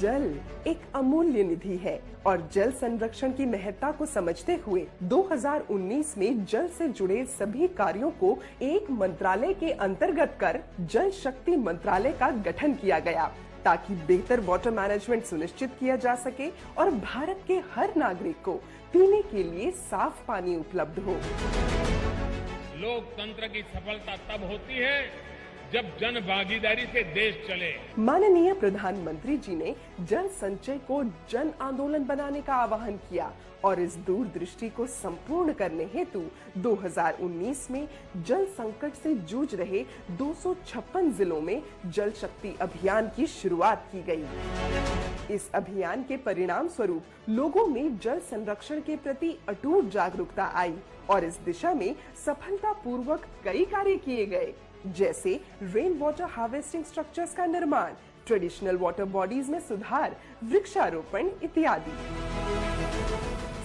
जल एक अमूल्य निधि है और जल संरक्षण की महत्ता को समझते हुए 2019 में जल से जुड़े सभी कार्यों को एक मंत्रालय के अंतर्गत कर जल शक्ति मंत्रालय का गठन किया गया ताकि बेहतर वाटर मैनेजमेंट सुनिश्चित किया जा सके और भारत के हर नागरिक को पीने के लिए साफ पानी उपलब्ध हो। लोकतंत्र की सफलता तब होती है जब जन भागीदारी से देश चले। माननीय प्रधानमंत्री जी ने जल संचय को जन आंदोलन बनाने का आह्वान किया और इस दूरदृष्टि को संपूर्ण करने हेतु 2019 में जल संकट से जूझ रहे 256 जिलों में जल शक्ति अभियान की शुरुआत की गई। इस अभियान के परिणाम स्वरूप लोगों में जल संरक्षण के प्रति अटूट जागरूकता आई और इस दिशा में सफलतापूर्वक कई कार्य किए गए, जैसे रेन वाटर हार्वेस्टिंग स्ट्रक्चर्स का निर्माण, ट्रेडिशनल वाटर बॉडीज में सुधार, वृक्षारोपण इत्यादि।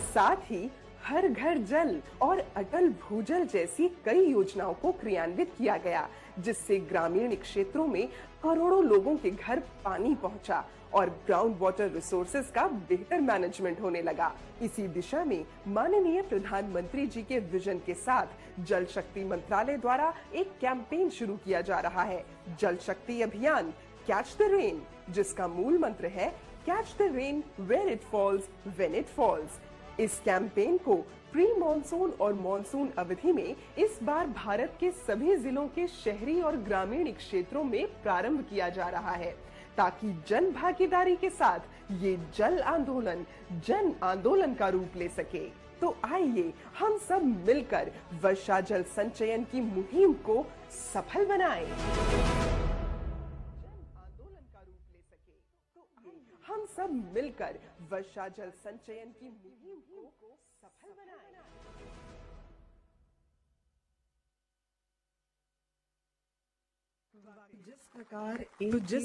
साथ ही हर घर जल और अटल भूजल जैसी कई योजनाओं को क्रियान्वित किया गया, जिससे ग्रामीण क्षेत्रों में करोड़ों लोगों के घर पानी पहुंचा और ग्राउंड वाटर रिसोर्सेज का बेहतर मैनेजमेंट होने लगा। इसी दिशा में माननीय प्रधानमंत्री जी के विजन के साथ जल शक्ति मंत्रालय द्वारा एक कैंपेन शुरू किया जा रहा है, जल शक्ति अभियान कैच द रेन, जिसका मूल मंत्र है catch the rain where it falls when it falls. इस कैंपेन को प्री मॉनसून और मॉनसून अवधि में इस बार भारत के सभी जिलों के शहरी और ग्रामीण क्षेत्रों में प्रारंभ किया जा रहा है ताकि जन भागीदारी के साथ ये जल आंदोलन जन आंदोलन का रूप ले सके। तो आइए हम सब मिलकर वर्षा जल संचयन की मुहिम को सफल बनाएं। हम सब मिलकर वर्षा जल संचयन की मुहिम को सफल बनाएं। जिस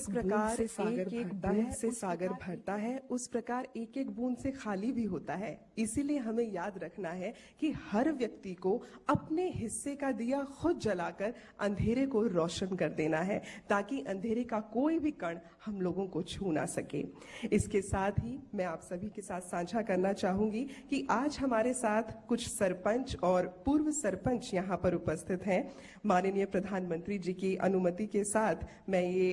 प्रकार एक एक बूंद से सागर भरता है, उस प्रकार एक एक बूंद से खाली भी होता है। इसीलिए हमें याद रखना है कि हर व्यक्ति को अपने हिस्से का दिया खुद जलाकर अंधेरे को रोशन कर देना है, ताकि अंधेरे का कोई भी कण हम लोगों को छू ना सके। इसके साथ ही मैं आप सभी के साथ साझा करना चाहूंगी कि आज हमारे साथ कुछ सरपंच और पूर्व सरपंच यहाँ पर उपस्थित हैं। माननीय प्रधानमंत्री जी की अनुमति के साथ मैं ये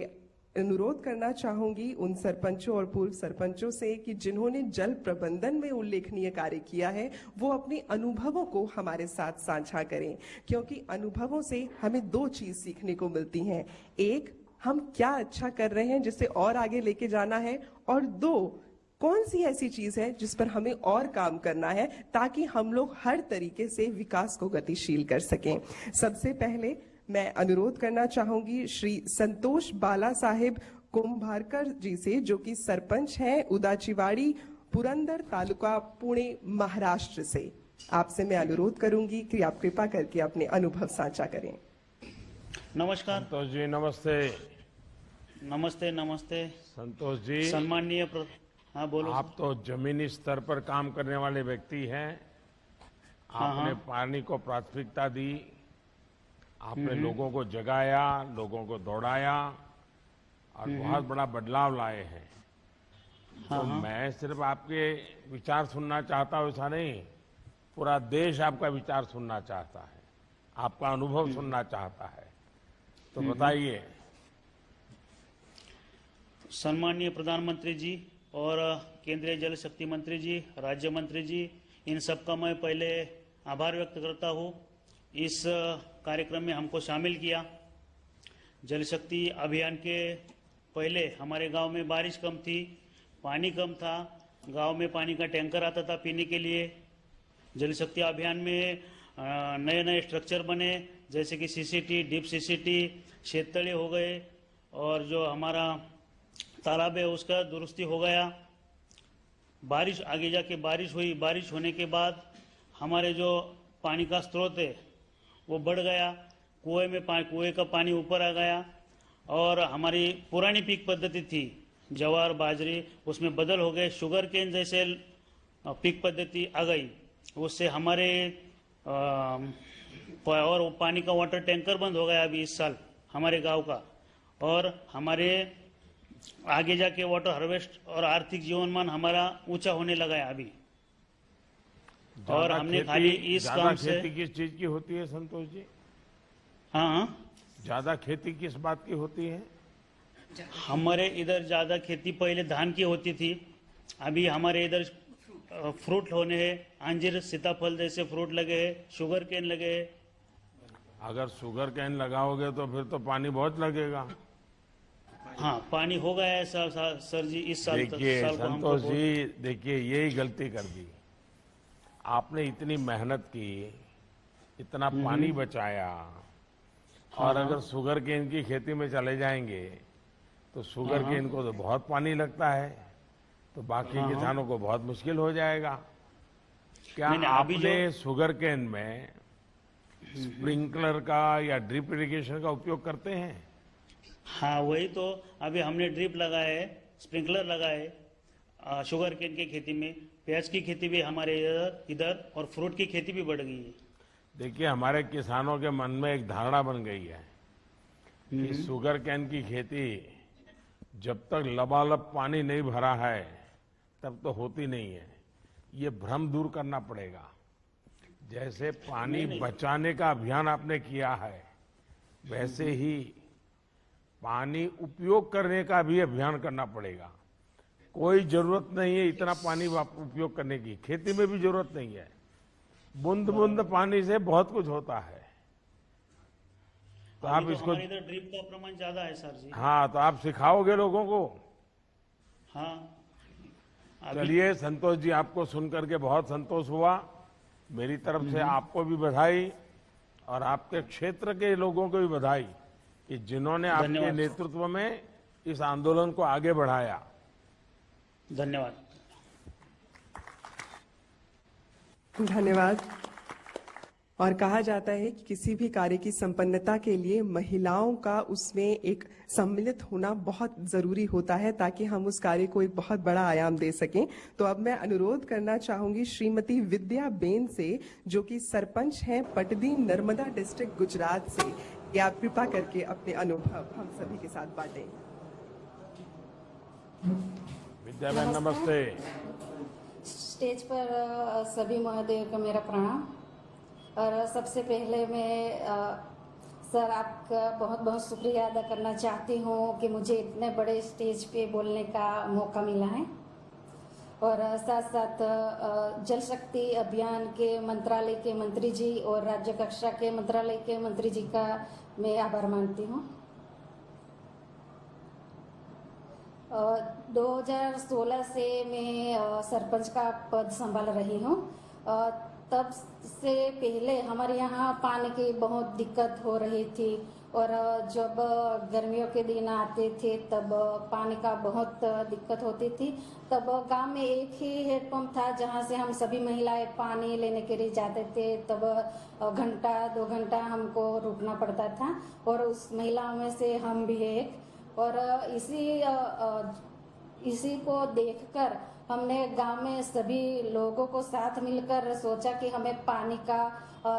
अनुरोध करना चाहूंगी उन सरपंचों और पूर्व सरपंचों से कि जिन्होंने जल प्रबंधन में उल्लेखनीय कार्य किया है, वो अपने अनुभवों को हमारे साथ साझा करें, क्योंकि अनुभवों से हमें दो चीज सीखने को मिलती हैं। एक, हम क्या अच्छा कर रहे हैं जिसे और आगे लेके जाना है, और दो, कौन सी ऐसी चीज है जिस पर हमें और काम करना है ताकि हम लोग हर तरीके से विकास को गतिशील कर सकें। सबसे पहले मैं अनुरोध करना चाहूंगी श्री संतोष बाला साहेब कुंभारकर जी से, जो कि सरपंच हैं उदाचीवाड़ी, पुरंदर तालुका, पुणे, महाराष्ट्र से। आपसे मैं अनुरोध करूंगी कि आप कृपा करके अपने अनुभव साझा करें। नमस्कार संतोष जी, नमस्ते। नमस्ते नमस्ते संतोष जी, सम्माननीय हाँ बोलो। आप तो जमीनी स्तर पर काम करने वाले व्यक्ति हैं। आपने पानी को प्राथमिकता दी, आपने लोगों को जगाया, लोगों को दौड़ाया और बहुत बड़ा बदलाव लाए हैं। तो मैं सिर्फ आपके विचार सुनना चाहता हूं, ऐसा नहीं, पूरा देश आपका विचार सुनना चाहता है, आपका अनुभव सुनना चाहता है। तो बताइए। सम्माननीय प्रधानमंत्री जी और केंद्रीय जल शक्ति मंत्री जी, राज्य मंत्री जी, इन सबका मैं पहले आभार व्यक्त करता हूँ। इस कार्यक्रम में हमको शामिल किया। जल शक्ति अभियान के पहले हमारे गांव में बारिश कम थी, पानी कम था, गांव में पानी का टैंकर आता था पीने के लिए। जल शक्ति अभियान में नए नए स्ट्रक्चर बने, जैसे कि सीसीटी, डीप सीसीटी, शेततले हो गए, और जो हमारा तालाब है उसका दुरुस्ती हो गया। बारिश आगे जाके बारिश हुई, बारिश होने के बाद हमारे जो पानी का स्रोत है वो बढ़ गया, कुएं का पानी ऊपर आ गया, और हमारी पुरानी पीक पद्धति थी जवार बाजरी, उसमें बदल हो गए, शुगर केन जैसे पीक पद्धति आ गई। उससे हमारे और पानी का वाटर टैंकर बंद हो गया अभी इस साल हमारे गांव का, और हमारे आगे जाके वाटर हार्वेस्ट और आर्थिक जीवनमान हमारा ऊंचा होने लगा है अभी। और ज्यादा हमने खेती- खाली इस ज्यादा काम से खेती किस चीज की होती है संतोष जी? हाँ हाँ, ज्यादा खेती किस बात की होती है? हमारे इधर ज्यादा खेती पहले धान की होती थी, अभी हमारे इधर फ्रूट होने हैं, अंजीर सीताफल जैसे फ्रूट लगे हैं, शुगर केन लगे हैं। अगर शुगर कैन लगाओगे तो फिर तो पानी बहुत लगेगा। हाँ, पानी हो गया है सर जी, इस साल देखिए साल को हमको संतोष जी, देखिए यही गलती कर दी आपने। इतनी मेहनत की, इतना पानी बचाया, और अगर शुगर केन की खेती में चले जाएंगे तो शुगर केन को तो बहुत पानी लगता है, तो बाकी किसानों को बहुत मुश्किल हो जाएगा। क्या नहीं, अभी आपने शुगर केन में स्प्रिंकलर का या ड्रिप इरिगेशन का उपयोग करते हैं? हाँ, वही तो अभी हमने ड्रिप लगाए है, स्प्रिंकलर लगाए, शुगर केन की खेती में, प्याज की खेती भी हमारे इधर और फ्रूट की खेती भी बढ़ गई है। देखिए हमारे किसानों के मन में एक धारणा बन गई है कि शुगर केन की खेती जब तक लबालब पानी नहीं भरा है तब तो होती नहीं है। ये भ्रम दूर करना पड़ेगा। जैसे पानी बचाने का अभियान आपने किया है, वैसे ही पानी उपयोग करने का भी अभियान करना पड़ेगा। कोई जरूरत नहीं है इतना पानी उपयोग करने की, खेती में भी जरूरत नहीं है। बूंद बूंद पानी से बहुत कुछ होता है। तो आप अभी तो इसको, हमारे इधर ड्रिप का प्रमाण ज्यादा है सर जी। हाँ, तो आप सिखाओगे लोगों को? हाँ, अभी चलिए संतोष जी, आपको सुनकर के बहुत संतोष हुआ। मेरी तरफ से आपको भी बधाई और आपके क्षेत्र के लोगों को भी बधाई कि जिन्होंने आपके धन्यवाद। नेतृत्व में इस आंदोलन को आगे बढ़ाया। धन्यवाद। धन्यवाद। और कहा जाता है कि किसी भी कार्य की संपन्नता के लिए महिलाओं का उसमें एक सम्मिलित होना बहुत जरूरी होता है, ताकि हम उस कार्य को एक बहुत बड़ा आयाम दे सकें। तो अब मैं अनुरोध करना चाहूंगी श्रीमती विद्या बेन से, जो कि सरपंच हैं पटदी नर्मदा डिस्ट्रिक्ट गुजरात से, कि आप कृपा करके अपने अनुभव हम सभी के साथ बांटें। विद्याबेन नमस्ते। स्टेज पर सभी महोदयों को मेरा प्रणाम। और सबसे पहले मैं सर आपका बहुत बहुत शुक्रिया अदा करना चाहती हूँ कि मुझे इतने बड़े स्टेज पे बोलने का मौका मिला है। और साथ साथ जल शक्ति अभियान के मंत्रालय के मंत्री जी और राज्य कक्षा के मंत्रालय के मंत्री जी का मैं आभार मानती हूँ। 2016 से मैं सरपंच का पद संभाल रही हूँ। तब से पहले हमारे यहाँ पानी की बहुत दिक्कत हो रही थी, और जब गर्मियों के दिन आते थे तब पानी का बहुत दिक्कत होती थी। तब गांव में एक ही हैंडपंप था जहाँ से हम सभी महिलाएं पानी लेने के लिए जाते थे। तब घंटा 2 घंटा हमको रुकना पड़ता था, और उस महिलाओं में से हम भी एक। और इसी को देखकर हमने गांव में सभी लोगों को साथ मिलकर सोचा कि हमें पानी का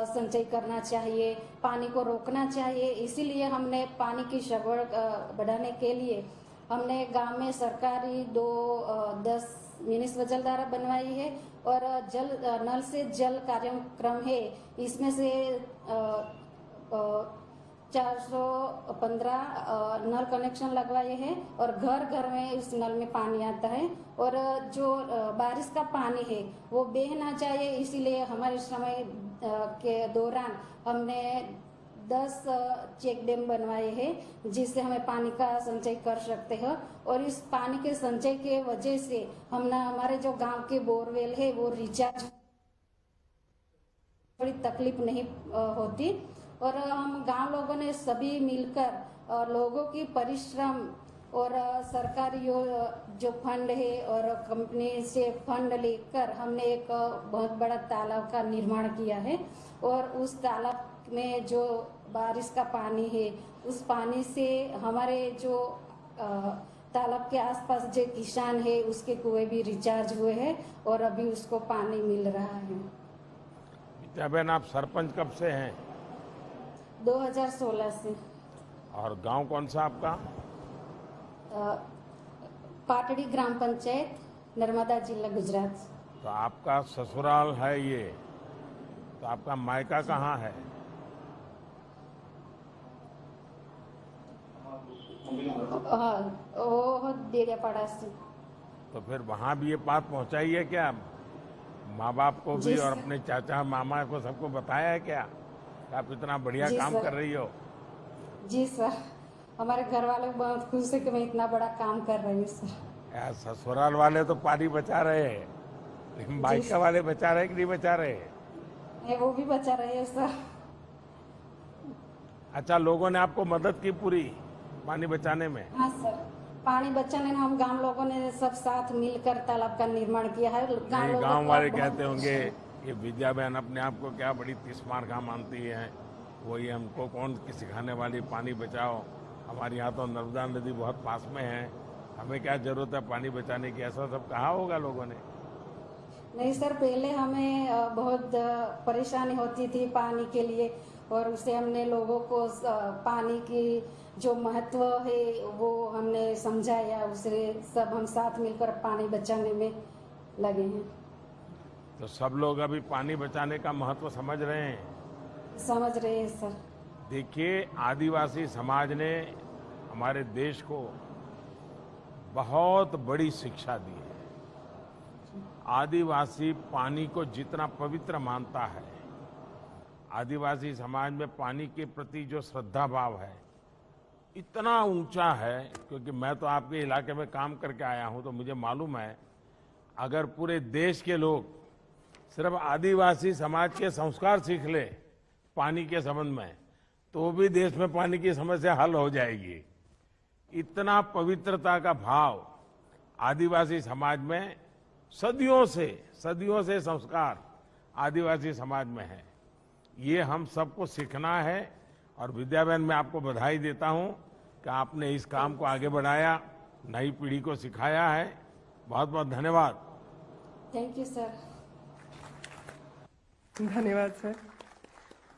संचय करना चाहिए, पानी को रोकना चाहिए। इसीलिए हमने पानी की सगवड़ बढ़ाने के लिए हमने गांव में सरकारी 10 मिनी स्वजलधारा बनवाई है, और नल से जल कार्यक्रम है। इसमें से 415 नल कनेक्शन लगवाए हैं, और घर घर में इस नल में पानी आता है। और जो बारिश का पानी है वो बह ना जाए, इसीलिए हमारे समय के दौरान हमने 10 चेक डैम बनवाए हैं, जिससे हमें पानी का संचय कर सकते हैं। और इस पानी के संचय के वजह से हमारे जो गांव के बोरवेल है वो रिचार्ज, थोड़ी तकलीफ नहीं होती। और हम गांव लोगों ने सभी मिलकर लोगों की परिश्रम और सरकारी जो फंड है और कंपनी से फंड लेकर हमने एक बहुत बड़ा तालाब का निर्माण किया है। और उस तालाब में जो बारिश का पानी है, उस पानी से हमारे जो तालाब के आसपास जो किसान है उसके कुएं भी रिचार्ज हुए हैं, और अभी उसको पानी मिल रहा है। विद्याबेन, आप सरपंच कब से हैं? 2016 से। और गांव कौन सा आपका? पाटड़ी ग्राम पंचायत, नर्मदा जिला, गुजरात। तो आपका ससुराल है ये, तो आपका मायका कहाँ है? हाँ, वो डेरियापाड़ा से। तो फिर वहाँ भी ये बात पहुँचाई है क्या? माँ बाप को भी जी और सर। अपने चाचा मामा को सबको बताया है क्या कि आप इतना बढ़िया जी काम सर। कर रही हो? जी सर, हमारे घर वाले बहुत खुश है कि मैं इतना बड़ा काम कर रही हूँ सर। यार ससुराल वाले तो पानी बचा रहे हैं, लेकिन मायका वाले बचा रहे कि नहीं बचा रहे? वो भी बचा रहे हैं सर। अच्छा, लोगों ने आपको मदद की पूरी पानी बचाने में? हाँ सर, पानी बचाने में हम गांव लोगों ने सब साथ मिलकर तालाब का निर्माण किया है। नहीं, लोगों गांव को वाले बहुत कहते होंगे खुश कि विद्या बहन अपने आप को क्या बड़ी तीस्मार खा मानती है, वही हमको कौन की सिखाने वाली, पानी बचाओ, हमारे यहाँ तो नर्मदा नदी बहुत पास में है, हमें क्या जरूरत है पानी बचाने की, ऐसा सब कहा होगा लोगों ने? नहीं सर, पहले हमें बहुत परेशानी होती थी पानी के लिए, और उससे हमने लोगों को पानी की जो महत्व है वो हमने समझाया, उससे सब हम साथ मिलकर पानी बचाने में लगे हैं। तो सब लोग अभी पानी बचाने का महत्व समझ रहे हैं। समझ रहे हैं सर। देखिए, आदिवासी समाज ने हमारे देश को बहुत बड़ी शिक्षा दी है। आदिवासी पानी को जितना पवित्र मानता है, आदिवासी समाज में पानी के प्रति जो श्रद्धा भाव है इतना ऊंचा है, क्योंकि मैं तो आपके इलाके में काम करके आया हूं, तो मुझे मालूम है अगर पूरे देश के लोग सिर्फ आदिवासी समाज के संस्कार सीख ले पानी के संबंध में, तो भी देश में पानी की समस्या हल हो जाएगी। इतना पवित्रता का भाव आदिवासी समाज में सदियों से संस्कार आदिवासी समाज में है। ये हम सबको सीखना है, और विद्या बहन मैं आपको बधाई देता हूं कि आपने इस काम को आगे बढ़ाया, नई पीढ़ी को सिखाया है। बहुत बहुत धन्यवाद। Thank you sir. धन्यवाद सर।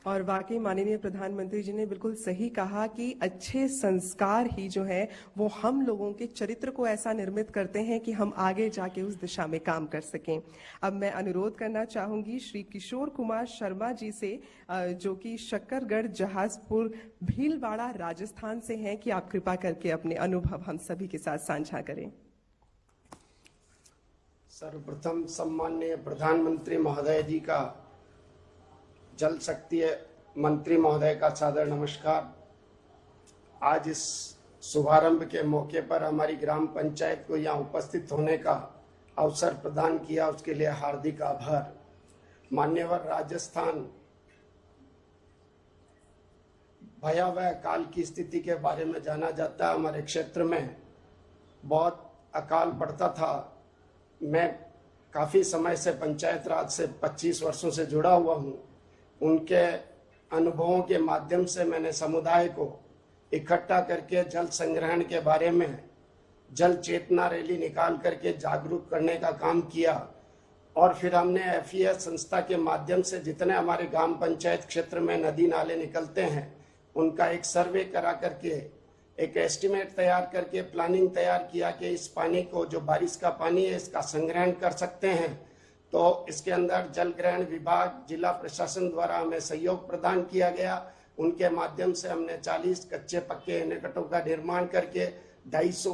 और वाकई माननीय प्रधानमंत्री जी ने बिल्कुल सही कहा कि अच्छे संस्कार ही जो है वो हम लोगों के चरित्र को ऐसा निर्मित करते हैं कि हम आगे जाके उस दिशा में काम कर सकें। अब मैं अनुरोध करना चाहूंगी श्री किशोर कुमार शर्मा जी से, जो कि शक्करगढ़ जहाजपुर भीलवाड़ा राजस्थान से हैं, कि आप कृपा करके अपने अनुभव हम सभी के साथ साझा करें। सर्वप्रथम सम्माननीय प्रधानमंत्री महोदय जी का, जल शक्ति मंत्री महोदय का सादर नमस्कार। आज इस शुभारंभ के मौके पर हमारी ग्राम पंचायत को यहाँ उपस्थित होने का अवसर प्रदान किया, उसके लिए हार्दिक आभार। मान्यवर, राजस्थान भयावह काल की स्थिति के बारे में जाना जाता है। हमारे क्षेत्र में बहुत अकाल पड़ता था। मैं काफी समय से पंचायत राज से 25 वर्षों से जुड़ा हुआ हूँ। उनके अनुभवों के माध्यम से मैंने समुदाय को इकट्ठा करके जल संग्रहण के बारे में जल चेतना रैली निकाल करके जागरूक करने का काम किया, और फिर हमने FES संस्था के माध्यम से जितने हमारे ग्राम पंचायत क्षेत्र में नदी नाले निकलते हैं उनका एक सर्वे करा करके एक एस्टिमेट तैयार करके प्लानिंग तैयार किया कि इस पानी को, जो बारिश का पानी है, इसका संग्रहण कर सकते हैं। तो इसके अंदर जल ग्रहण विभाग, जिला प्रशासन द्वारा हमें सहयोग प्रदान किया गया। उनके माध्यम से हमने 40 कच्चे पक्के एनीकटों का निर्माण करके 250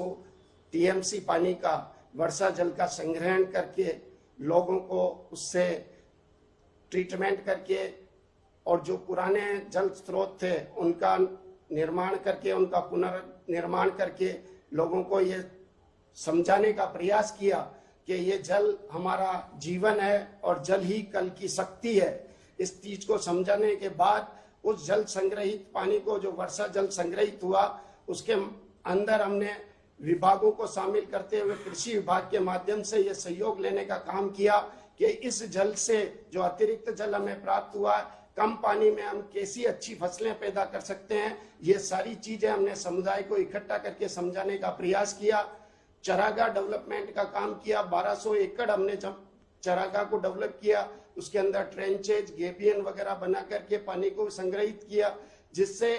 TMC पानी का, वर्षा जल का संग्रहण करके लोगों को उससे ट्रीटमेंट करके, और जो पुराने जल स्रोत थे उनका निर्माण करके, उनका पुनर्निर्माण करके लोगों को ये समझाने का प्रयास किया कि ये जल हमारा जीवन है और जल ही कल की शक्ति है। इस चीज को समझाने के बाद उस जल संग्रहित पानी को, जो वर्षा जल संग्रहित हुआ, उसके अंदर हमने विभागों को शामिल करते हुए कृषि विभाग के माध्यम से ये सहयोग लेने का काम किया कि इस जल से जो अतिरिक्त जल हमें प्राप्त हुआ, कम पानी में हम कैसी अच्छी फसलें पैदा कर सकते हैं। ये सारी चीजें हमने समुदाय को इकट्ठा करके समझाने का प्रयास किया। चरागाह डेवलपमेंट का काम किया। 1200 एकड़ हमने जब चरागाह को डेवलप किया, उसके अंदर ट्रेंचेज, गेबियन वगैरह बना करके पानी को संग्रहित किया, जिससे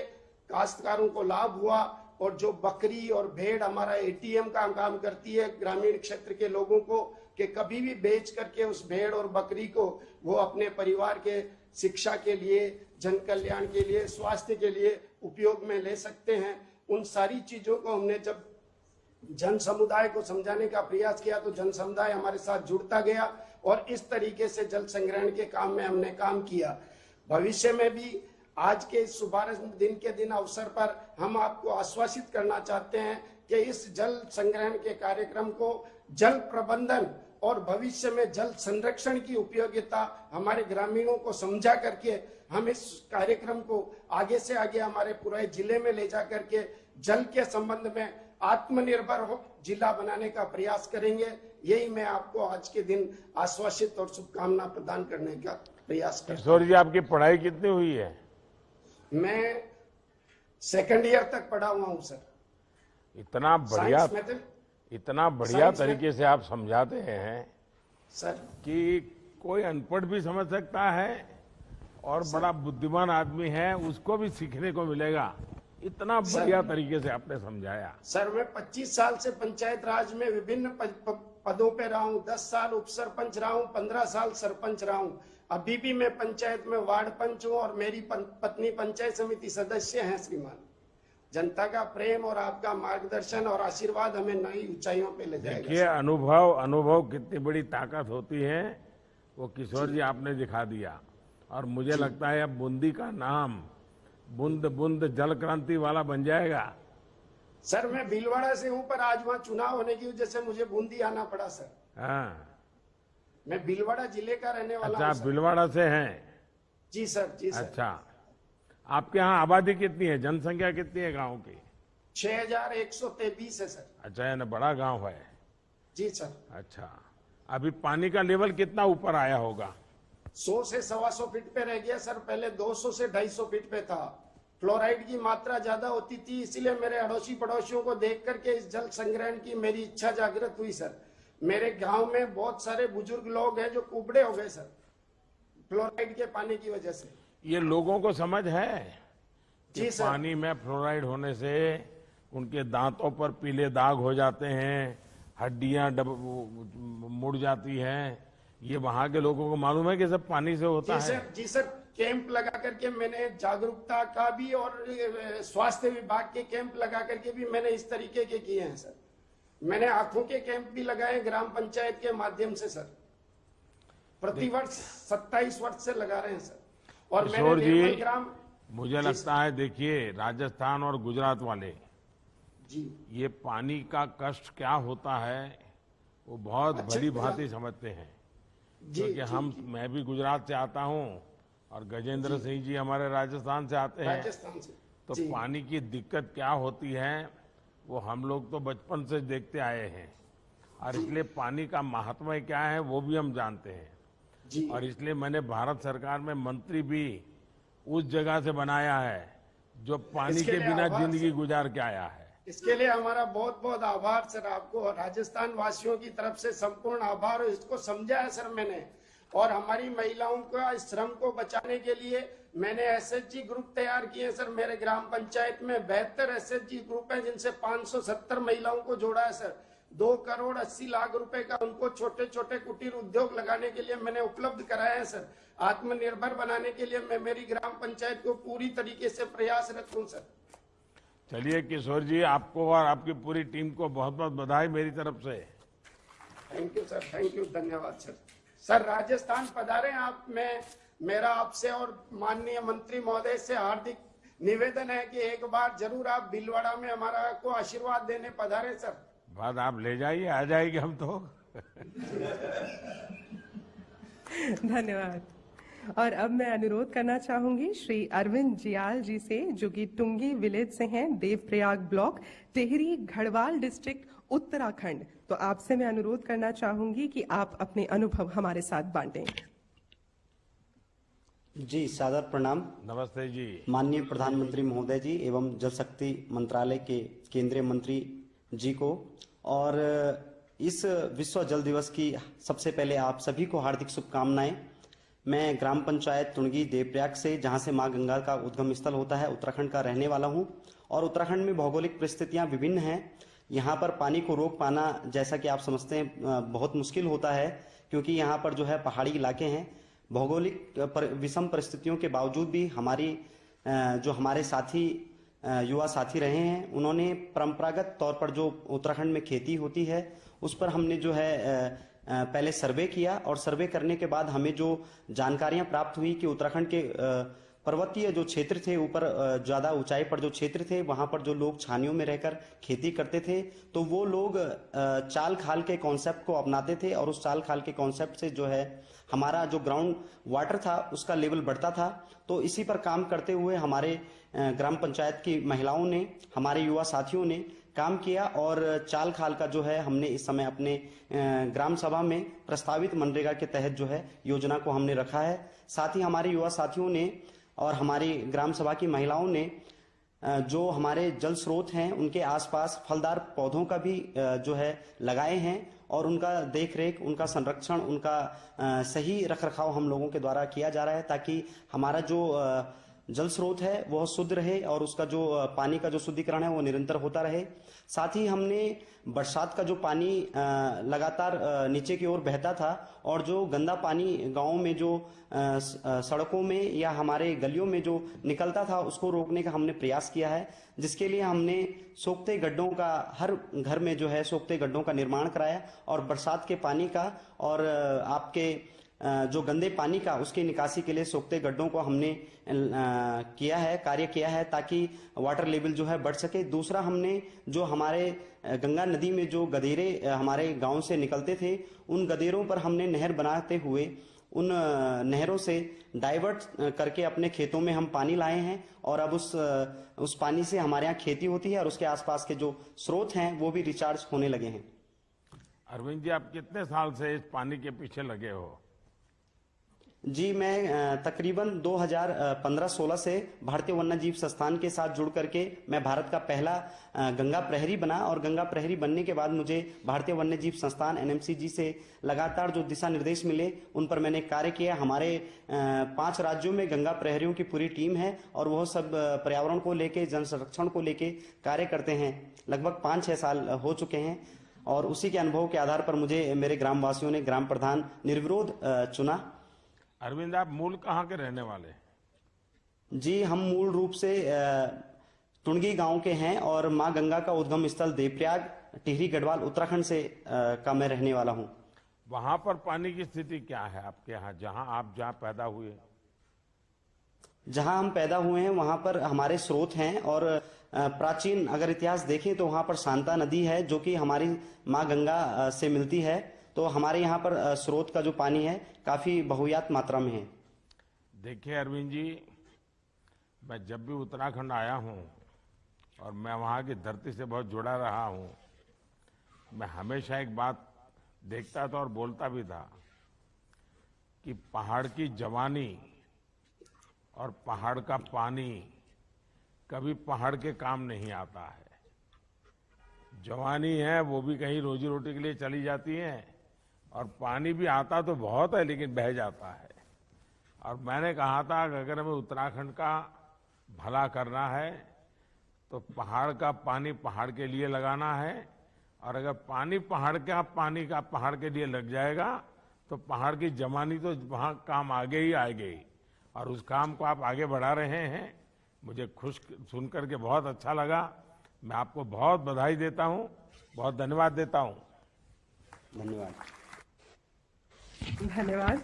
काश्तकारों को लाभ हुआ और जो बकरी और भेड़ हमारा एटीएम का काम करती है ग्रामीण क्षेत्र के लोगों को, कि कभी भी बेच करके उस भेड़ और बकरी को वो अपने परिवार के शिक्षा के लिए, जन कल्याण के लिए, स्वास्थ्य के लिए उपयोग में ले सकते हैं। उन सारी चीजों को हमने जब जन समुदाय को समझाने का प्रयास किया तो जन समुदाय हमारे साथ जुड़ता गया और इस तरीके से जल संग्रहण के काम में हमने काम किया। भविष्य में भी आज के शुभारंभ दिन के दिन अवसर पर हम आपको आश्वासित करना चाहते हैं कि इस जल संग्रहण के कार्यक्रम को जल प्रबंधन और भविष्य में जल संरक्षण की उपयोगिता हमारे ग्रामीणों को समझा करके हम इस कार्यक्रम को आगे से आगे हमारे पूरे जिले में ले जा करके जल के संबंध में आत्मनिर्भर हो जिला बनाने का प्रयास करेंगे। यही मैं आपको आज के दिन आश्वासित और शुभकामना प्रदान करने का प्रयास करता हूं। किशोर जी, आपकी पढ़ाई कितनी हुई है? मैं 2nd ईयर तक पढ़ा हुआ हूं सर। इतना बढ़िया साइंस में- तरीके से आप समझाते हैं सर कि कोई अनपढ़ भी समझ सकता है और बड़ा बुद्धिमान आदमी है उसको भी सीखने को मिलेगा। इतना बढ़िया तरीके से आपने समझाया। सर मैं 25 साल से पंचायत राज में विभिन्न पदों पे रहा हूँ। 10 साल उप सरपंच रहा हूँ, 15 साल सरपंच रहा हूँ। अभी भी मैं पंचायत में वार्ड पंच हूँ और मेरी पत्नी पंचायत समिति सदस्य हैं। श्रीमान, जनता का प्रेम और आपका मार्गदर्शन और आशीर्वाद हमें नई ऊंचाइयों पे ले जाएगा। देखिए, अनुभव कितनी बड़ी ताकत होती है वो किशोर जी आपने दिखा दिया। और मुझे लगता है अब बूंदी का नाम बूंद बूंद जल क्रांति वाला बन जाएगा। सर मैं भीलवाड़ा से हूँ, पर आज वहाँ चुनाव होने की वजह से मुझे बूंदी आना पड़ा सर। हाँ, मैं भीलवाड़ा जिले का रहने वाला अच्छा, हूँ आप सर। भीलवाड़ा से हैं? जी सर, जी सर। अच्छा, आपके यहाँ आबादी कितनी है, जनसंख्या कितनी है गांव की? 6123 है सर। अच्छा, यानी बड़ा गांव है। जी सर। अच्छा, अभी पानी का लेवल कितना ऊपर आया होगा? 100 से 125 फीट पे रह गया सर। पहले 200 से 250 फीट पे था। फ्लोराइड की मात्रा ज्यादा होती थी, इसीलिए मेरे अड़ोसी पड़ोसियों को देख करके इस जल संग्रहण की मेरी इच्छा जागृत हुई सर। मेरे गांव में बहुत सारे बुजुर्ग लोग हैं जो कुबड़े हो गए सर फ्लोराइड के पानी की वजह से। ये लोगों को समझ है कि जी सर। पानी में फ्लोराइड होने से उनके दांतों पर पीले दाग हो जाते हैं, हड्डियां मुड़ जाती हैं। ये वहां के लोगों को मालूम है कि सब पानी से होता है। जी सर, कैंप लगा करके मैंने जागरूकता का भी और स्वास्थ्य विभाग के कैंप लगा करके भी मैंने इस तरीके के किए हैं सर। मैंने आंखों के कैंप भी लगाए ग्राम पंचायत के माध्यम से सर। प्रतिवर्ष 27 वर्ष से लगा रहे हैं सर। और किशोर मैंने जी, निर्मल ग्राम, मुझे लगता है, देखिए, राजस्थान और गुजरात वाले जी ये पानी का कष्ट क्या होता है वो बहुत अच्छे भली भांति समझते हैं। जी, क्योंकि मैं भी गुजरात से आता हूँ और गजेंद्र सिंह जी हमारे राजस्थान से आते हैं। राजस्थान से। तो जी। पानी की दिक्कत क्या होती है वो हम लोग तो बचपन से देखते आए हैं और इसलिए पानी का महात्म्य क्या है वो भी हम जानते हैं। जी। और इसलिए मैंने भारत सरकार में मंत्री भी उस जगह से बनाया है जो पानी इसके के लिए बिना आभार जिंदगी सर। गुजार के आया है। इसके लिए हमारा बहुत बहुत आभार सर। आपको राजस्थान वासियों की तरफ से संपूर्ण आभार। इसको समझा है सर मैंने। और हमारी महिलाओं का श्रम को बचाने के लिए मैंने एसएचजी ग्रुप तैयार किए हैं सर। मेरे ग्राम पंचायत में 72 एसएचजी ग्रुप हैं जिनसे 570 महिलाओं को जोड़ा है सर। 2 करोड़ 80 लाख रुपए का उनको छोटे छोटे कुटीर उद्योग लगाने के लिए मैंने उपलब्ध कराया है सर। आत्मनिर्भर बनाने के लिए मैं मेरी ग्राम पंचायत को पूरी तरीके से प्रयासरत हूँ सर। चलिए किशोर जी, आपको और आपकी पूरी टीम को बहुत बहुत बधाई मेरी तरफ से। Thank you sir, thank you, धन्यवाद सर। सर राजस्थान पधारे आप। मेरा आपसे और माननीय मंत्री महोदय से हार्दिक निवेदन है कि एक बार जरूर आप भीलवाड़ा में हमारा को आशीर्वाद देने पधारे सर। बात आप ले जाइए, आ जाएंगे हम तो। धन्यवाद। और अब मैं अनुरोध करना चाहूंगी श्री अरविंद जियाल जी से, जो कि टुंगी विलेज से हैं, देवप्रयाग ब्लॉक, टिहरी गढ़वाल डिस्ट्रिक्ट, उत्तराखंड। तो आपसे मैं अनुरोध करना चाहूंगी कि आप अपने अनुभव हमारे साथ बांटें। जी, सादर प्रणाम। नमस्ते जी। माननीय प्रधानमंत्री महोदय जी एवं जल शक्ति मंत्रालय के केंद्रीय मंत्री जी को और इस विश्व जल दिवस की सबसे पहले आप सभी को हार्दिक शुभकामनाएं। मैं ग्राम पंचायत टुंगी देवप्रयाग से, जहां से मां गंगा का उद्गम स्थल होता है, उत्तराखंड का रहने वाला हूं और उत्तराखंड में भौगोलिक परिस्थितियां विभिन्न हैं। यहाँ पर पानी को रोक पाना, जैसा कि आप समझते हैं, बहुत मुश्किल होता है, क्योंकि यहाँ पर जो है पहाड़ी इलाके हैं। भौगोलिक विषम परिस्थितियों के बावजूद भी जो हमारे साथी युवा साथी रहे हैं, उन्होंने परंपरागत तौर पर जो उत्तराखंड में खेती होती है उस पर हमने जो है पहले सर्वे किया, और सर्वे करने के बाद हमें जो जानकारियां प्राप्त हुई कि उत्तराखंड के पर्वतीय जो क्षेत्र थे, ऊपर ज्यादा ऊंचाई पर जो क्षेत्र थे, वहां पर जो लोग छानियों में रहकर खेती करते थे, तो वो लोग चाल खाल के कॉन्सेप्ट को अपनाते थे, और उस चाल खाल के कॉन्सेप्ट से जो है हमारा जो ग्राउंड वाटर था उसका लेवल बढ़ता था। तो इसी पर काम करते हुए हमारे ग्राम पंचायत की महिलाओं ने, हमारे युवा साथियों ने काम किया, और चाल खाल का जो है हमने इस समय अपने ग्राम सभा में प्रस्तावित मनरेगा के तहत जो है योजना को हमने रखा है। साथ ही हमारे युवा साथियों ने और हमारी ग्राम सभा की महिलाओं ने जो हमारे जल स्रोत हैं उनके आसपास फलदार पौधों का भी जो है लगाए हैं, और उनका देख रेख, उनका संरक्षण, उनका सही रखरखाव हम लोगों के द्वारा किया जा रहा है, ताकि हमारा जो जल स्रोत है वह शुद्ध रहे और उसका जो पानी का जो शुद्धिकरण है वो निरंतर होता रहे। साथ ही हमने बरसात का जो पानी लगातार नीचे की ओर बहता था, और जो गंदा पानी गांवों में जो सड़कों में या हमारे गलियों में जो निकलता था उसको रोकने का हमने प्रयास किया है, जिसके लिए हमने सोखते गड्ढों का, हर घर में जो है सोखते गड्ढों का निर्माण कराया, और बरसात के पानी का और आपके जो गंदे पानी का, उसकी निकासी के लिए सोखते गड्ढों को हमने कार्य किया है, ताकि वाटर लेवल जो है बढ़ सके। दूसरा, हमने जो हमारे गंगा नदी में जो गदेरे हमारे गांव से निकलते थे, उन गदेरों पर हमने नहर बनाते हुए उन नहरों से डाइवर्ट करके अपने खेतों में हम पानी लाए हैं, और अब उस पानी से हमारे यहाँ खेती होती है, और उसके आसपास के जो स्रोत हैं वो भी रिचार्ज होने लगे हैं। अरविंद जी, आप कितने साल से इस पानी के पीछे लगे हो? जी, मैं तकरीबन 2015-16 से भारतीय वन्य जीव संस्थान के साथ जुड़ करके मैं भारत का पहला गंगा प्रहरी बना, और गंगा प्रहरी बनने के बाद मुझे भारतीय वन्य जीव संस्थान NMCG से लगातार जो दिशा निर्देश मिले उन पर मैंने कार्य किया। हमारे 5 राज्यों में गंगा प्रहरियों की पूरी टीम है, और वह सब पर्यावरण को लेके, जन संरक्षण को लेके कार्य करते हैं। लगभग 5-6 साल हो चुके हैं, और उसी के अनुभव के आधार पर मुझे मेरे ग्रामवासियों ने ग्राम प्रधान निर्विरोध चुना। अरविंद, आप मूल कहाँ के रहने वाले? जी, हम मूल रूप से टुंडगी गांव के हैं, और मां गंगा का उद्गम स्थल देवप्रयाग, टिहरी गढ़वाल, उत्तराखंड से का मैं रहने वाला हूं। वहां पर पानी की स्थिति क्या है आपके यहाँ, जहाँ पैदा हुए? जहां हम पैदा हुए हैं वहां पर हमारे स्रोत हैं, और प्राचीन अगर इतिहास देखें तो वहां पर शांता नदी है जो कि हमारी मां गंगा से मिलती है। तो हमारे यहाँ पर स्रोत का जो पानी है काफी बहुयात मात्रा में है। देखिए अरविंद जी, मैं जब भी उत्तराखंड आया हूँ और मैं वहाँ की धरती से बहुत जुड़ा रहा हूँ, मैं हमेशा एक बात देखता था और बोलता भी था कि पहाड़ की जवानी और पहाड़ का पानी कभी पहाड़ के काम नहीं आता है। जवानी है वो भी कहीं रोजी रोटी के लिए चली जाती है, और पानी भी आता तो बहुत है लेकिन बह जाता है। और मैंने कहा था कि अगर हमें उत्तराखंड का भला करना है तो पहाड़ का पानी पहाड़ के लिए लगाना है, और अगर पानी का पहाड़ के लिए लग जाएगा तो पहाड़ की जवानी तो वहाँ काम आगे ही आएगी, और उस काम को आप आगे बढ़ा रहे हैं। मुझे खुश सुन करके बहुत अच्छा लगा। मैं आपको बहुत बधाई देता हूँ, बहुत धन्यवाद देता हूँ। धन्यवाद। धन्यवाद।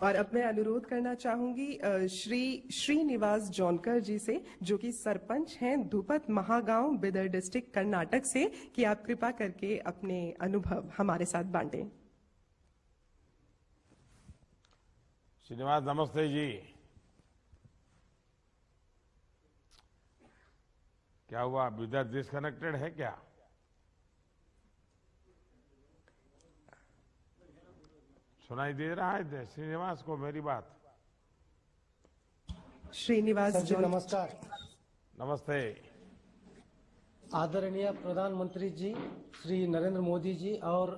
और अब मैं अनुरोध करना चाहूंगी श्री श्रीनिवास जौनकर जी से, जो कि सरपंच हैं धुपत महागांव, बिदर डिस्ट्रिक्ट, कर्नाटक से, कि आप कृपा करके अपने अनुभव हमारे साथ बांटें। श्रीनिवास, नमस्ते जी। क्या हुआ, बिदर डिस्कनेक्टेड है क्या? सुनाई दे रहा है श्रीनिवास को मेरी बात? श्रीनिवास जी नमस्कार। नमस्ते। आदरणीय प्रधानमंत्री जी श्री नरेंद्र मोदी जी और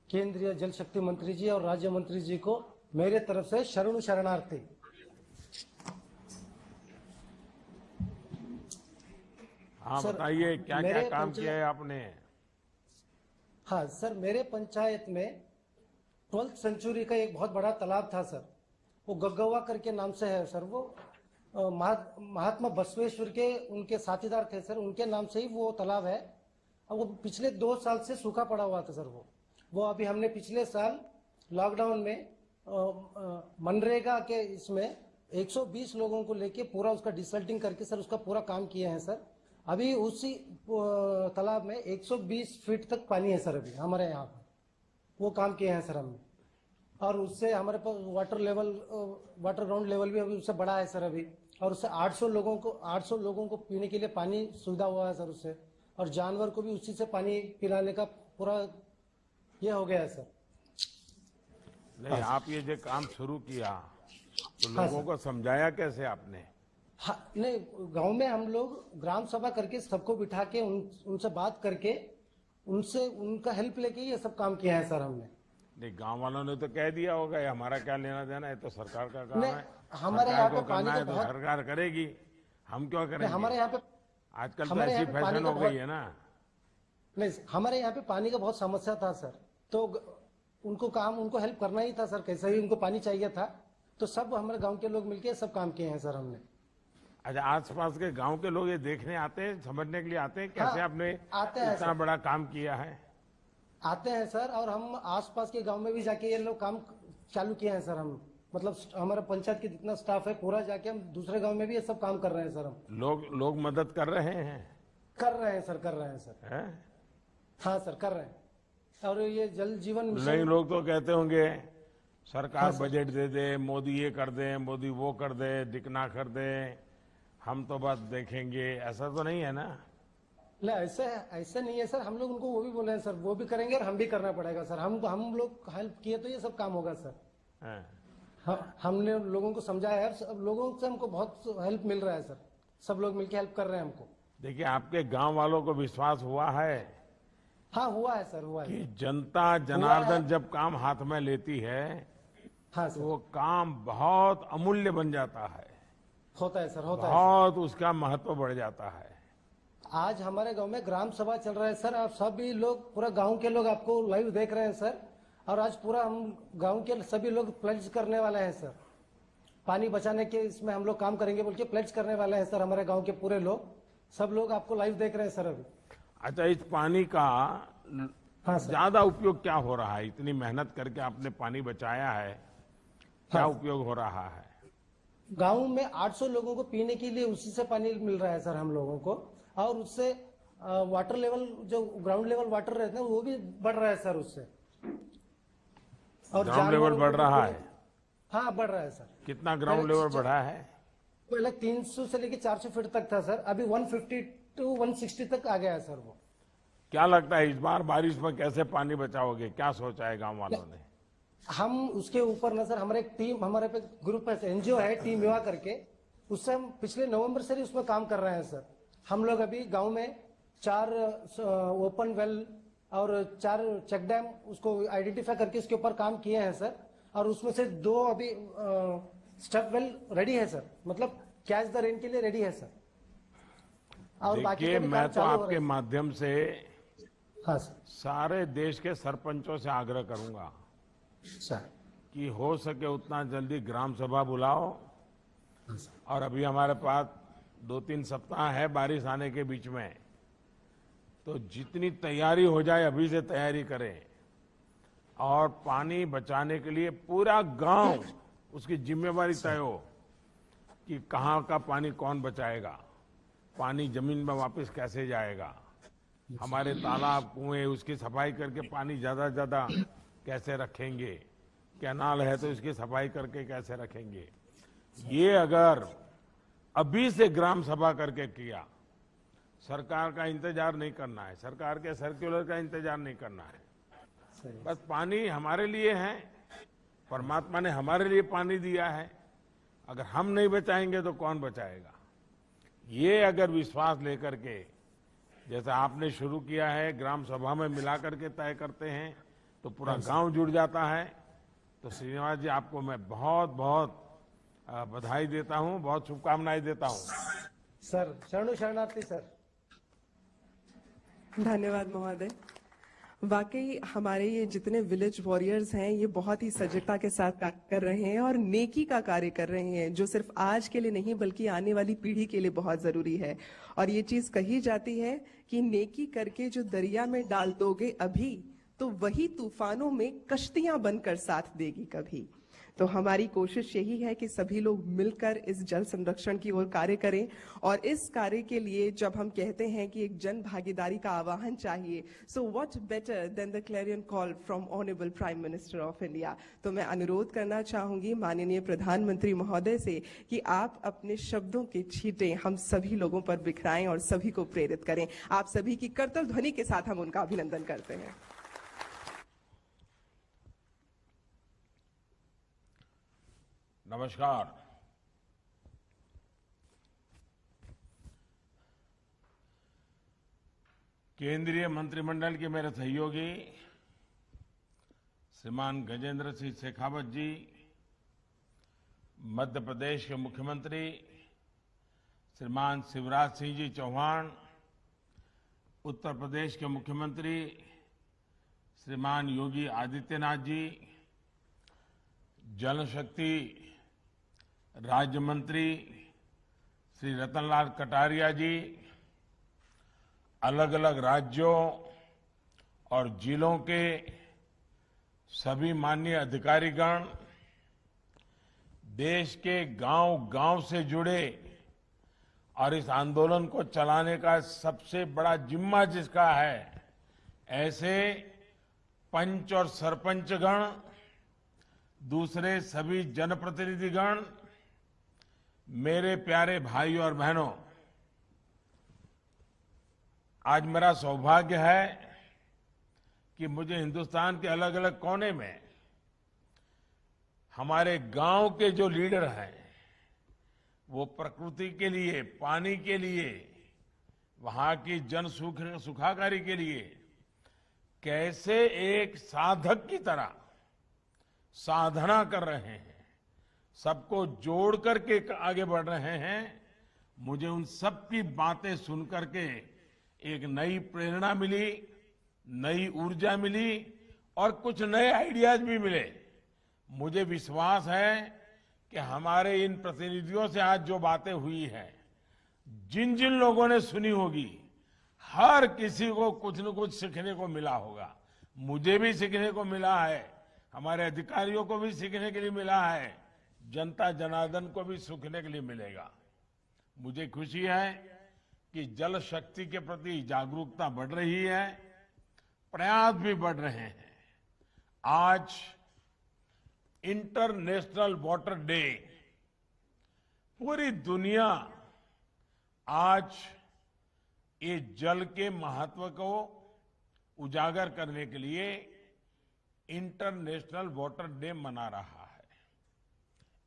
केंद्रीय जल शक्ति मंत्री जी और राज्य मंत्री जी को मेरे तरफ से शरणु शरणार्थी। हाँ सर, बताइए क्या क्या मेरे काम पंचायत- किया है आपने। हाँ सर, मेरे पंचायत में 12th सेंचुरी का एक बहुत बड़ा तालाब था सर। वो गग्गवा करके नाम से है सर। वो महात्मा बसवेश्वर के उनके साथीदार थे सर, उनके नाम से ही वो तालाब है। और वो पिछले 2 साल से सूखा पड़ा हुआ था सर। वो अभी हमने पिछले साल लॉकडाउन में मनरेगा के इसमें 120 लोगों को लेके पूरा उसका डिसल्टिंग करके सर उसका पूरा काम किए हैं सर। अभी उसी तालाब में 120 फीट तक पानी है सर। अभी हमारे यहाँ पर वो काम किए हैं सर हमने। और उससे हमारे पास वाटर ग्राउंड लेवल भी अभी उससे बड़ा है सर अभी। और उससे 800 लोगों को पीने के लिए पानी सुविधा हुआ है सर उससे। और जानवर को भी उसी से पानी पिलाने का पूरा ये हो गया है सर। नहीं, आप ये जो काम शुरू किया तो हाँ, लोगों को समझाया कैसे आपने। हाँ, नहीं, गांव में हम लोग ग्राम सभा करके सबको बिठा के उनसे बात करके उनसे उनका हेल्प लेके ये सब काम किया है सर हमने। नहीं, गांव वालों ने तो कह दिया होगा ये हमारा क्या लेना देना है, तो सरकार का काम नहीं, है। हमारे सरकार यहाँ को पे पानी करना का है तो बहुत- सरकार करेगी, हम क्यों करेंगे। हमारे यहाँ पे आजकल तो हमारे ऐसी यहाँ पे पानी फैशन का हो गई बहुत- है ना। नहीं, हमारे यहाँ पे पानी का बहुत समस्या था सर। तो उनको हेल्प करना ही था सर। कैसे भी उनको पानी चाहिए था। तो सब हमारे गांव के लोग मिलके सब काम किए हैं सर हमने। अच्छा, आसपास के गांव के लोग ये देखने आते हैं, समझने के लिए आते हैं कैसे हाँ, आपने आते हैं इतना सर। बड़ा काम किया है। आते हैं सर। और हम आसपास के गांव में भी जाके ये लोग काम चालू किए हैं सर हम। मतलब हमारा पंचायत के जितना स्टाफ है पूरा जाके हम दूसरे गांव में भी ये सब काम कर रहे हैं सर हम। लोग मदद कर रहे हैं। कर रहे हैं सर। हैं? हाँ सर, कर रहे हैं। और ये जल जीवन नहीं, मिशन, लोग तो कहते होंगे सरकार हाँ, सर। बजट दे दे, मोदी ये कर दे, मोदी वो कर दे, दिखना कर दे, हम तो बस देखेंगे, ऐसा तो नहीं है ना। नहीं, ऐसे नहीं है सर। हम लोग उनको वो भी बोले हैं सर, वो भी करेंगे और हम भी करना पड़ेगा सर। हम लोग हेल्प किए तो ये सब काम होगा सर। हैं। हमने लोगों को समझाया है। सब लोगों से हमको बहुत हेल्प मिल रहा है सर। सब लोग मिलके हेल्प कर रहे हैं हमको। देखिए, आपके गांव वालों को विश्वास हुआ है हाँ, हुआ है सर, हुआ कि है। जनता जनार्दन जब काम हाथ में लेती है हाँ तो सर, वो काम बहुत अमूल्य बन जाता है, होता है सर, होता है बहुत उसका महत्व बढ़ जाता है। सर। आज हमारे गांव में ग्राम सभा चल रहा है सर। आप सभी लोग, पूरा गांव के लोग आपको लाइव देख रहे हैं सर। और आज पूरा हम गांव के सभी लोग प्लेज करने वाले हैं सर। पानी बचाने के इसमें हम लोग काम करेंगे बोल के प्लेज करने वाले हैं सर। हमारे गांव के पूरे लोग, सब लोग आपको लाइव देख रहे हैं सर अभी। अच्छा, इस पानी का हाँ सर। ज्यादा उपयोग क्या हो रहा है। इतनी मेहनत करके आपने पानी बचाया है, क्या हाँ। उपयोग हो रहा है। गांव में 800 लोगों को पीने के लिए उसी से पानी मिल रहा है सर हम लोगों को। और उससे वाटर लेवल, जो ग्राउंड लेवल वाटर रहता है वो भी बढ़ रहा है सर उससे। और ग्राउंड लेवल जानवरों बढ़ को भी रहा पूरे- है। हाँ, बढ़ रहा है सर। कितना ग्राउंड लेवल बढ़ा है। पहले 300 से लेके 400 फीट तक था सर। अभी 150 टू 160 तक आ गया है सर वो। क्या लगता है इस बार बारिश में कैसे पानी बचाओगे, क्या सोचा है गांव वालों ने। हम उसके ऊपर ना सर, हमारे एक टीम, हमारे पे ग्रुप है, एनजीओ है टीम युवा करके, उससे हम पिछले नवंबर से ही उसमें काम कर रहे हैं सर। हम लोग अभी गांव में 4 ओपन वेल और 4 चेक डैम उसको आइडेंटिफाई करके उसके ऊपर काम किए हैं सर। और उसमें से 2 अभी स्टेप वेल रेडी है सर। मतलब कैच द रेन के लिए रेडी है सर। और बाकी देखिए, का भी मैं काम तो चालू हो आपके रहा है। माध्यम से हाँ सर। सारे देश के सरपंचों से आग्रह करूंगा सर। कि हो सके उतना जल्दी ग्राम सभा बुलाओ। हाँ सर। और अभी हमारे पास 2-3 सप्ताह है बारिश आने के बीच में, तो जितनी तैयारी हो जाए अभी से तैयारी करें। और पानी बचाने के लिए पूरा गांव उसकी जिम्मेवारी तय हो कि कहाँ का पानी कौन बचाएगा, पानी जमीन में वापस कैसे जाएगा, हमारे तालाब कुएं उसकी सफाई करके पानी ज्यादा से ज्यादा कैसे रखेंगे, कैनाल है तो इसकी सफाई करके कैसे रखेंगे। ये अगर अभी से ग्राम सभा करके किया, सरकार का इंतजार नहीं करना है, सरकार के सर्कुलर का इंतजार नहीं करना है। सही। बस पानी हमारे लिए है, परमात्मा ने हमारे लिए पानी दिया है, अगर हम नहीं बचाएंगे तो कौन बचाएगा। ये अगर विश्वास लेकर के जैसे आपने शुरू किया है, ग्राम सभा में मिला करके तय करते हैं तो पूरा गांव जुड़ जाता है। तो श्रीनिवास जी, आपको मैं बहुत बहुत बधाई देता हूं, बहुत शुभकामनाएं देता हूं। सर, शरणु शरणार्थी सर। धन्यवाद महोदय। वाकई हमारे ये जितने विलेज वॉरियर्स हैं ये बहुत ही सजगता के साथ कार्य कर रहे हैं और नेकी का कार्य कर रहे हैं, जो सिर्फ आज के लिए नहीं बल्कि आने वाली पीढ़ी के लिए बहुत जरूरी है। और ये चीज कही जाती है कि नेकी करके जो दरिया में डाल दोगे अभी, तो वही तूफानों में कश्तियां बनकर साथ देगी कभी। तो हमारी कोशिश यही है कि सभी लोग मिलकर इस जल संरक्षण की ओर कार्य करें। और इस कार्य के लिए जब हम कहते हैं कि एक जन भागीदारी का आह्वान चाहिए, so what better than the Clarion call from honourable prime minister of India. तो मैं अनुरोध करना चाहूंगी माननीय प्रधानमंत्री महोदय से कि आप अपने शब्दों के छींटे हम सभी लोगों पर बिखराएं और सभी को प्रेरित करें। आप सभी की करतल ध्वनि के साथ हम उनका अभिनंदन करते हैं। नमस्कार। केंद्रीय मंत्रिमंडल के मेरे सहयोगी श्रीमान गजेंद्र सिंह शेखावत जी, मध्य प्रदेश के मुख्यमंत्री श्रीमान शिवराज सिंह जी चौहान, उत्तर प्रदेश के मुख्यमंत्री श्रीमान योगी आदित्यनाथ जी, जल शक्ति राज्य मंत्री श्री रतनलाल कटारिया जी, अलग अलग राज्यों और जिलों के सभी माननीय अधिकारीगण, देश के गांव-गांव से जुड़े और इस आंदोलन को चलाने का सबसे बड़ा जिम्मा जिसका है, ऐसे पंच और सरपंचगण, दूसरे सभी जनप्रतिनिधिगण, मेरे प्यारे भाई और बहनों, आज मेरा सौभाग्य है कि मुझे हिंदुस्तान के अलग अलग कोने में हमारे गांव के जो लीडर हैं, वो प्रकृति के लिए, पानी के लिए, वहां की जन सुखाकारी के लिए कैसे एक साधक की तरह साधना कर रहे हैं, सबको जोड़ करके आगे बढ़ रहे हैं। मुझे उन सब की बातें सुन करके एक नई प्रेरणा मिली, नई ऊर्जा मिली और कुछ नए आइडियाज भी मिले। मुझे विश्वास है कि हमारे इन प्रतिनिधियों से आज जो बातें हुई हैं, जिन जिन लोगों ने सुनी होगी, हर किसी को कुछ न कुछ सीखने को मिला होगा। मुझे भी सीखने को मिला है, हमारे अधिकारियों को भी सीखने के लिए मिला है, जनता जनार्दन को भी सीखने के लिए मिलेगा। मुझे खुशी है कि जल शक्ति के प्रति जागरूकता बढ़ रही है, प्रयास भी बढ़ रहे हैं। आज इंटरनेशनल वाटर डे, पूरी दुनिया आज ये जल के महत्व को उजागर करने के लिए इंटरनेशनल वाटर डे मना रहा है।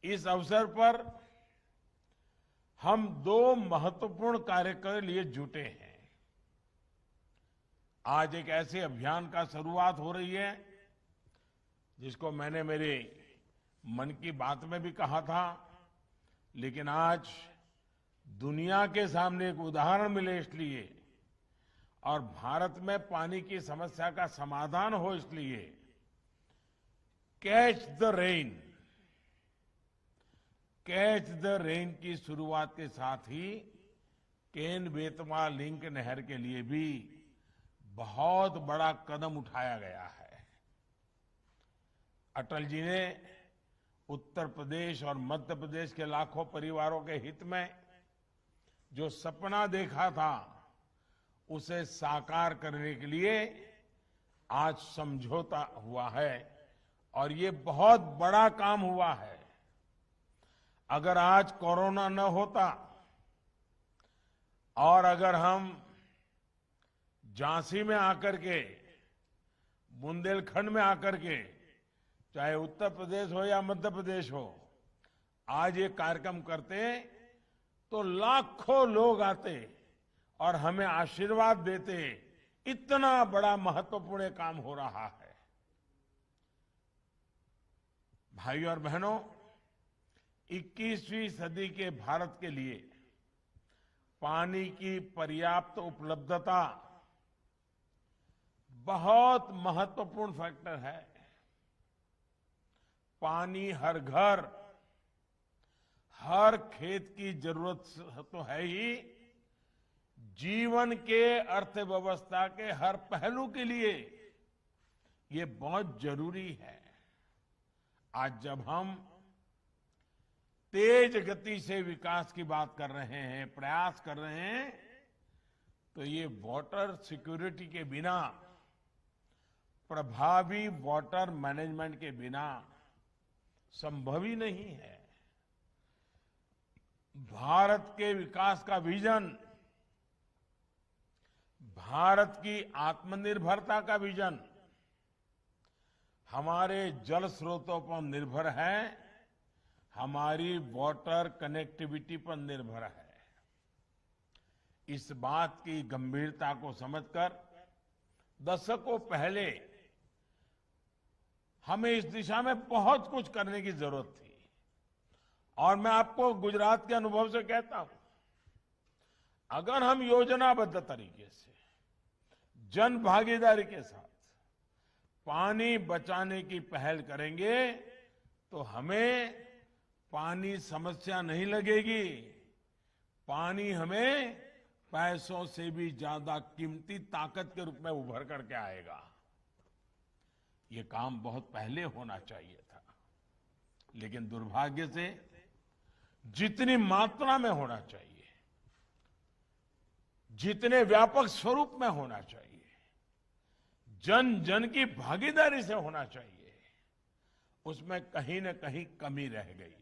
इस अवसर पर हम दो महत्वपूर्ण कार्य के लिए जुटे हैं। आज एक ऐसे अभियान का शुरुआत हो रही है जिसको मैंने मेरे मन की बात में भी कहा था, लेकिन आज दुनिया के सामने एक उदाहरण मिले इसलिए, और भारत में पानी की समस्या का समाधान हो इसलिए, catch the rain, catch the rain की शुरुआत के साथ ही केन बेतवा लिंक नहर के लिए भी बहुत बड़ा कदम उठाया गया है। अटल जी ने उत्तर प्रदेश और मध्य प्रदेश के लाखों परिवारों के हित में जो सपना देखा था, उसे साकार करने के लिए आज समझौता हुआ है और ये बहुत बड़ा काम हुआ है। अगर आज कोरोना न होता और अगर हम झांसी में आकर के, बुंदेलखंड में आकर के, चाहे उत्तर प्रदेश हो या मध्य प्रदेश हो, आज ये कार्यक्रम करते तो लाखों लोग आते और हमें आशीर्वाद देते। इतना बड़ा महत्वपूर्ण काम हो रहा है। भाई और बहनों, 21वीं सदी के भारत के लिए पानी की पर्याप्त उपलब्धता बहुत महत्वपूर्ण फैक्टर है। पानी हर घर, हर खेत की जरूरत तो है ही, जीवन के अर्थव्यवस्था के हर पहलू के लिए ये बहुत जरूरी है। आज जब हम तेज गति से विकास की बात कर रहे हैं, प्रयास कर रहे हैं, तो ये वाटर सिक्योरिटी के बिना, प्रभावी वाटर मैनेजमेंट के बिना संभव ही नहीं है। भारत के विकास का विजन, भारत की आत्मनिर्भरता का विजन हमारे जल स्रोतों पर निर्भर है, हमारी वाटर कनेक्टिविटी पर निर्भर है। इस बात की गंभीरता को समझकर दशकों पहले हमें इस दिशा में बहुत कुछ करने की जरूरत थी। और मैं आपको गुजरात के अनुभव से कहता हूं, अगर हम योजनाबद्ध तरीके से, जन भागीदारी के साथ पानी बचाने की पहल करेंगे तो हमें पानी समस्या नहीं लगेगी। पानी हमें पैसों से भी ज्यादा कीमती ताकत के रूप में उभर करके आएगा। ये काम बहुत पहले होना चाहिए था, लेकिन दुर्भाग्य से जितनी मात्रा में होना चाहिए, जितने व्यापक स्वरूप में होना चाहिए, जन जन की भागीदारी से होना चाहिए, उसमें कहीं न कहीं कमी रह गई।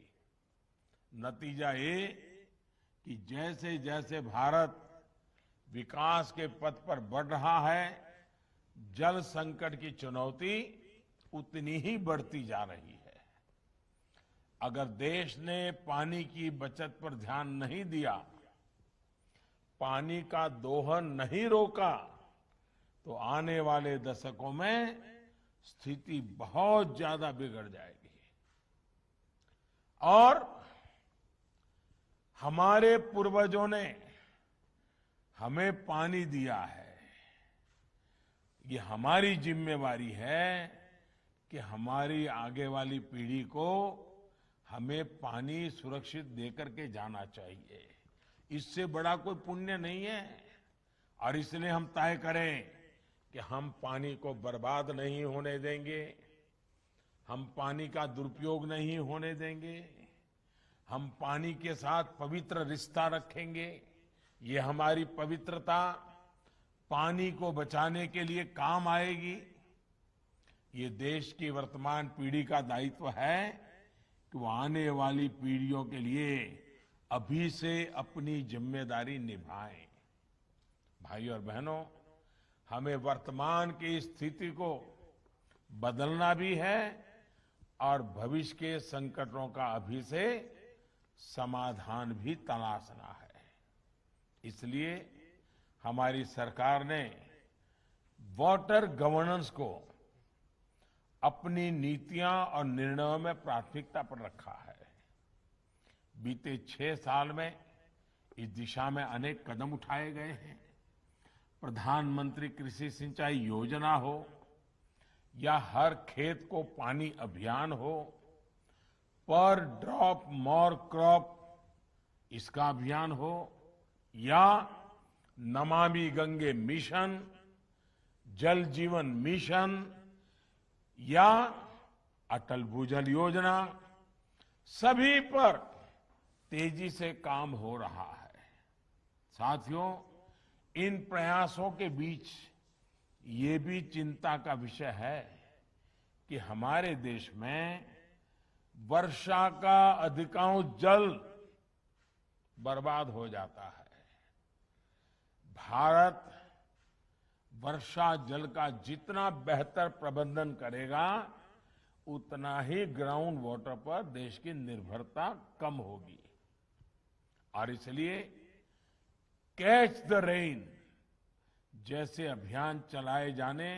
नतीजा ये कि जैसे जैसे भारत विकास के पथ पर बढ़ रहा है, जल संकट की चुनौती उतनी ही बढ़ती जा रही है। अगर देश ने पानी की बचत पर ध्यान नहीं दिया, पानी का दोहन नहीं रोका, तो आने वाले दशकों में स्थिति बहुत ज्यादा बिगड़ जाएगी। और हमारे पूर्वजों ने हमें पानी दिया है, ये हमारी जिम्मेवारी है कि हमारी आगे वाली पीढ़ी को हमें पानी सुरक्षित देकर के जाना चाहिए। इससे बड़ा कोई पुण्य नहीं है। और इसलिए हम तय करें कि हम पानी को बर्बाद नहीं होने देंगे, हम पानी का दुरुपयोग नहीं होने देंगे, हम पानी के साथ पवित्र रिश्ता रखेंगे। ये हमारी पवित्रता पानी को बचाने के लिए काम आएगी। ये देश की वर्तमान पीढ़ी का दायित्व है कि वो आने वाली पीढ़ियों के लिए अभी से अपनी जिम्मेदारी निभाएं। भाई और बहनों, हमें वर्तमान की स्थिति को बदलना भी है और भविष्य के संकटों का अभी से समाधान भी तलाशना है। इसलिए हमारी सरकार ने वाटर गवर्नेंस को अपनी नीतियां और निर्णयों में प्राथमिकता पर रखा है। बीते 6 साल में इस दिशा में अनेक कदम उठाए गए हैं। प्रधानमंत्री कृषि सिंचाई योजना हो या हर खेत को पानी अभियान हो, पर ड्रॉप मोर क्रॉप इसका अभियान हो, या नमामि गंगे मिशन, जल जीवन मिशन या अटल भूजल योजना, सभी पर तेजी से काम हो रहा है। साथियों, इन प्रयासों के बीच ये भी चिंता का विषय है कि हमारे देश में वर्षा का अधिकांश जल बर्बाद हो जाता है। भारत वर्षा जल का जितना बेहतर प्रबंधन करेगा, उतना ही ग्राउंड वाटर पर देश की निर्भरता कम होगी। और इसलिए कैच द रेन जैसे अभियान चलाए जाने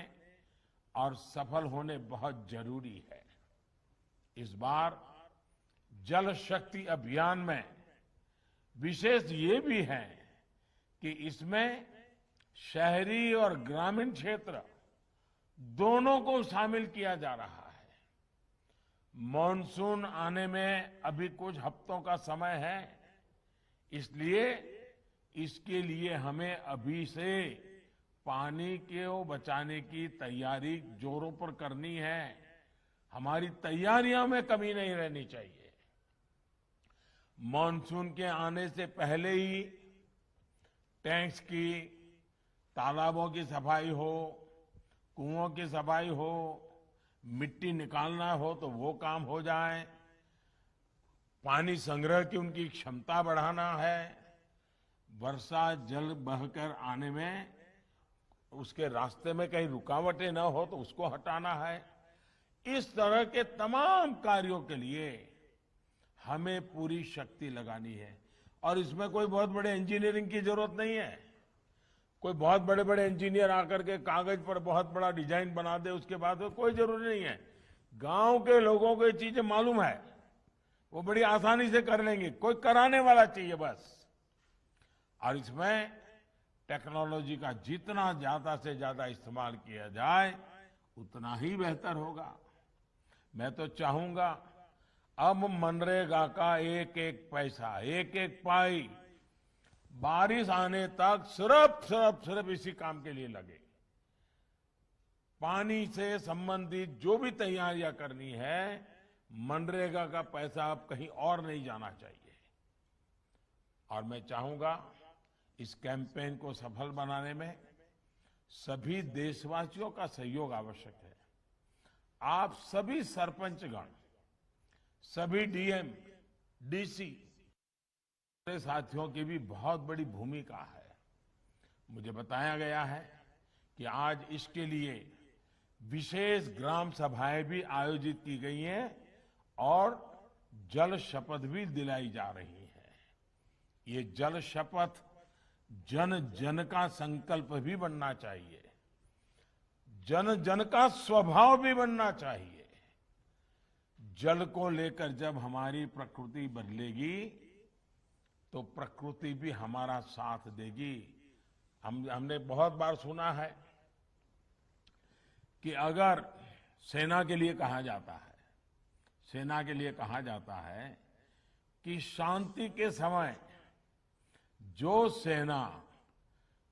और सफल होने बहुत जरूरी है। इस बार जल शक्ति अभियान में विशेष ये भी है कि इसमें शहरी और ग्रामीण क्षेत्र दोनों को शामिल किया जा रहा है। मॉनसून आने में अभी कुछ हफ्तों का समय है, इसलिए इसके लिए हमें अभी से पानी को बचाने की तैयारी जोरों पर करनी है। हमारी तैयारियों में कमी नहीं रहनी चाहिए। मॉनसून के आने से पहले ही टैंक्स की, तालाबों की सफाई हो, कुओं की सफाई हो, मिट्टी निकालना हो तो वो काम हो जाए, पानी संग्रह की उनकी क्षमता बढ़ाना है, वर्षा जल बहकर आने में उसके रास्ते में कहीं रुकावटें न हो तो उसको हटाना है। इस तरह के तमाम कार्यों के लिए हमें पूरी शक्ति लगानी है और इसमें कोई बहुत बड़े इंजीनियरिंग की जरूरत नहीं है। कोई बहुत बड़े बड़े इंजीनियर आकर के कागज पर बहुत बड़ा डिजाइन बना दे उसके बाद कोई जरूरी नहीं है। गांव के लोगों को ये चीजें मालूम है, वो बड़ी आसानी से कर लेंगे। कोई कराने वाला चाहिए बस। और इसमें टेक्नोलॉजी का जितना ज्यादा से ज्यादा इस्तेमाल किया जाए उतना ही बेहतर होगा। मैं तो चाहूंगा अब मनरेगा का एक एक पैसा, एक एक पाई बारिश आने तक सिर्फ इसी काम के लिए लगे। पानी से संबंधित जो भी तैयारियां करनी है, मनरेगा का पैसा अब कहीं और नहीं जाना चाहिए। और मैं चाहूंगा इस कैंपेन को सफल बनाने में सभी देशवासियों का सहयोग आवश्यक है। आप सभी सरपंचगण, सभी डीएम, डीसी साथियों की भी बहुत बड़ी भूमिका है। मुझे बताया गया है कि आज इसके लिए विशेष ग्राम सभाएं भी आयोजित की गई हैं और जल शपथ भी दिलाई जा रही है। ये जल शपथ जन जन का संकल्प भी बनना चाहिए, जन जन का स्वभाव भी बनना चाहिए। जल को लेकर जब हमारी प्रकृति बदलेगी तो प्रकृति भी हमारा साथ देगी। हमने बहुत बार सुना है कि अगर सेना के लिए कहा जाता है कि शांति के समय जो सेना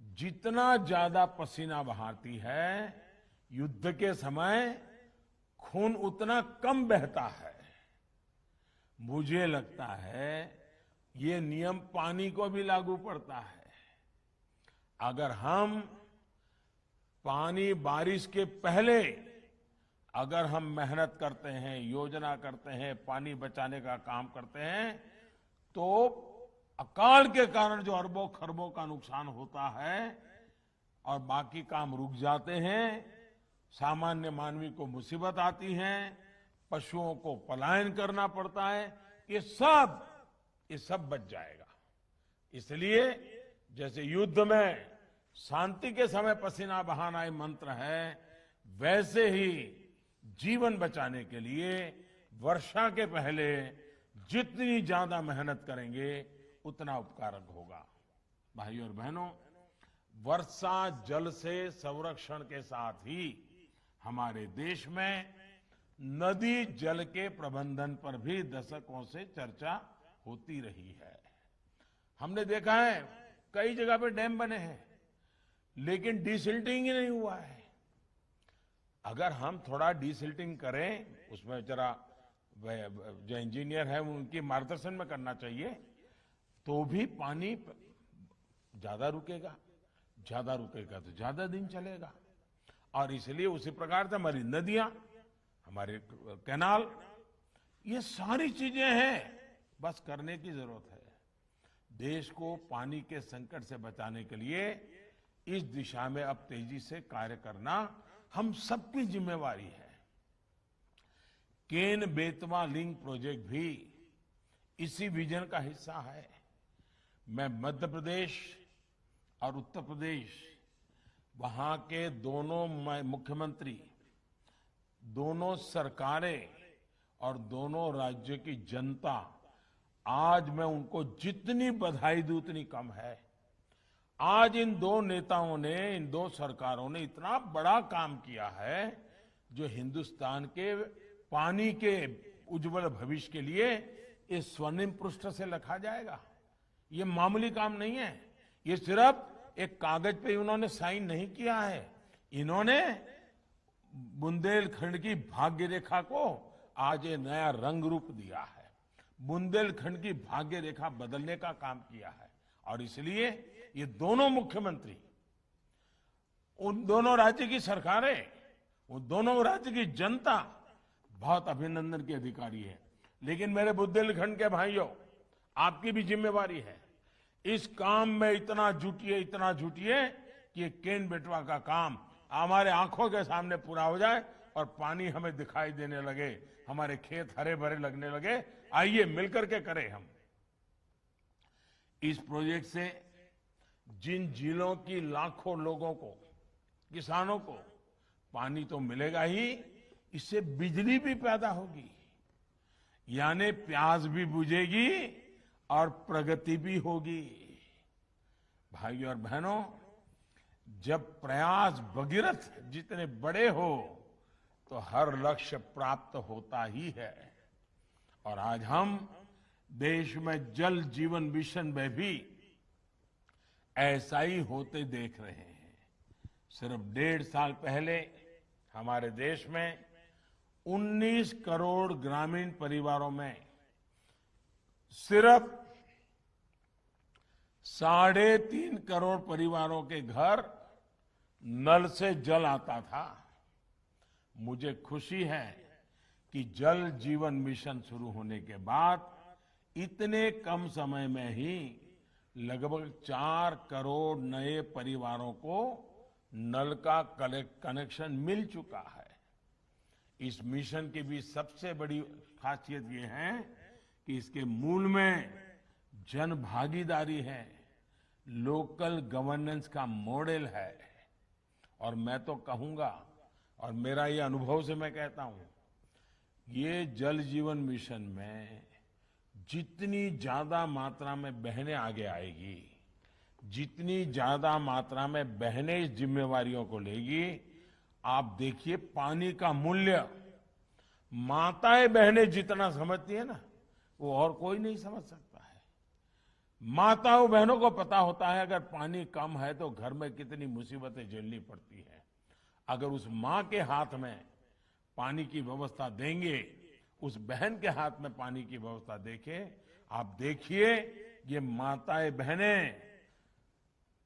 जितना ज्यादा पसीना बहाती है, युद्ध के समय खून उतना कम बहता है। मुझे लगता है ये नियम पानी को भी लागू पड़ता है। अगर हम पानी बारिश के पहले अगर हम मेहनत करते हैं, योजना करते हैं, पानी बचाने का काम करते हैं, तो अकाल के कारण जो अरबों खरबों का नुकसान होता है और बाकी काम रुक जाते हैं, सामान्य मानवी को मुसीबत आती है, पशुओं को पलायन करना पड़ता है, ये सब बच जाएगा। इसलिए जैसे युद्ध में शांति के समय पसीना बहाना ये मंत्र है, वैसे ही जीवन बचाने के लिए वर्षा के पहले जितनी ज्यादा मेहनत करेंगे उतना उपकारक होगा। भाइयों और बहनों, वर्षा जल से संरक्षण के साथ ही हमारे देश में नदी जल के प्रबंधन पर भी दशकों से चर्चा होती रही है। हमने देखा है कई जगह पे डैम बने हैं, लेकिन डिसिल्टिंग ही नहीं हुआ है। अगर हम थोड़ा डिसिल्टिंग करें, उसमें जरा जो इंजीनियर है उनकी मार्गदर्शन में करना चाहिए, तो भी पानी ज्यादा रुकेगा तो ज्यादा दिन चलेगा। और इसलिए उसी प्रकार से हमारी नदियां, हमारे कैनाल, ये सारी चीजें हैं, बस करने की जरूरत है। देश को पानी के संकट से बचाने के लिए इस दिशा में अब तेजी से कार्य करना हम सबकी जिम्मेवारी है। केन बेतवा लिंक प्रोजेक्ट भी इसी विजन का हिस्सा है। मैं मध्य प्रदेश और उत्तर प्रदेश, वहां के दोनों मुख्यमंत्री, दोनों सरकारें और दोनों राज्यों की जनता, आज मैं उनको जितनी बधाई दूं उतनी कम है। आज इन दो नेताओं ने, इन दो सरकारों ने इतना बड़ा काम किया है जो हिंदुस्तान के पानी के उज्जवल भविष्य के लिए इस स्वर्णिम पृष्ठ से लिखा जाएगा। ये मामूली काम नहीं है। ये सिर्फ एक कागज पे उन्होंने साइन नहीं किया है, इन्होंने बुंदेलखंड की भाग्य रेखा को आज ये नया रंग रूप दिया है। बुंदेलखंड की भाग्य रेखा बदलने का काम किया है और इसलिए ये दोनों मुख्यमंत्री, उन दोनों राज्य की सरकारें, उन दोनों राज्य की जनता बहुत अभिनंदन की अधिकारी है। लेकिन मेरे बुंदेलखंड के भाइयों, आपकी भी जिम्मेवारी है। इस काम में इतना जुटिए कि ये केन बेटवा का काम हमारे आंखों के सामने पूरा हो जाए और पानी हमें दिखाई देने लगे, हमारे खेत हरे भरे लगने लगे। आइए मिलकर के करें हम। इस प्रोजेक्ट से जिन जिलों की लाखों लोगों को, किसानों को पानी तो मिलेगा ही, इससे बिजली भी पैदा होगी, यानी प्यास भी बुझेगी और प्रगति भी होगी। भाइयों और बहनों, जब प्रयास भगीरथ जितने बड़े हो तो हर लक्ष्य प्राप्त होता ही है। और आज हम देश में जल जीवन मिशन में भी ऐसा ही होते देख रहे हैं। सिर्फ 1.5 साल पहले हमारे देश में 19 करोड़ ग्रामीण परिवारों में सिर्फ 3.5 करोड़ परिवारों के घर नल से जल आता था। मुझे खुशी है कि जल जीवन मिशन शुरू होने के बाद इतने कम समय में ही लगभग 4 करोड़ नए परिवारों को नल का कनेक्शन मिल चुका है। इस मिशन की भी सबसे बड़ी खासियत ये है कि इसके मूल में जन भागीदारी है, लोकल गवर्नेंस का मॉडल है। और मैं तो कहूंगा, और मेरा ये अनुभव से मैं कहता हूं, ये जल जीवन मिशन में जितनी ज्यादा मात्रा में बहनें आगे आएगी, जितनी ज्यादा मात्रा में बहनें इस जिम्मेवारियों को लेगी, आप देखिए पानी का मूल्य माताएं बहनें जितना समझती है ना, वो और कोई नहीं समझ सकता है। माताओं बहनों को पता होता है अगर पानी कम है तो घर में कितनी मुसीबतें झेलनी पड़ती है। अगर उस मां के हाथ में पानी की व्यवस्था देंगे, उस बहन के हाथ में पानी की व्यवस्था देखें, आप देखिए ये माताएं बहनें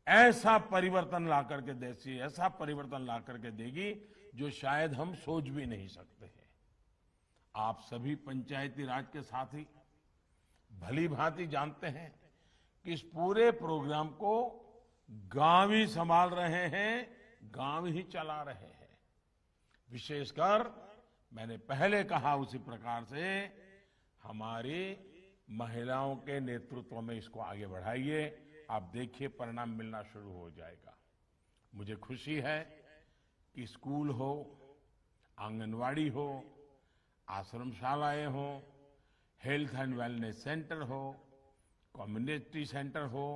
ऐसा परिवर्तन ला करके देती, ऐसा परिवर्तन ला करके देगी जो शायद हम सोच भी नहीं सकते हैं। आप सभी पंचायती राज के साथी भली भांति जानते हैं कि इस पूरे प्रोग्राम को गांव ही संभाल रहे हैं, गांव ही चला रहे हैं। विशेषकर मैंने पहले कहा उसी प्रकार से हमारी महिलाओं के नेतृत्व में इसको आगे बढ़ाइए। आप देखिए परिणाम मिलना शुरू हो जाएगा। मुझे खुशी है कि स्कूल हो, आंगनवाड़ी हो, आश्रमशालाएं हो, हेल्थ एंड वेलनेस सेंटर हो, कम्युनिटी सेंटर हो,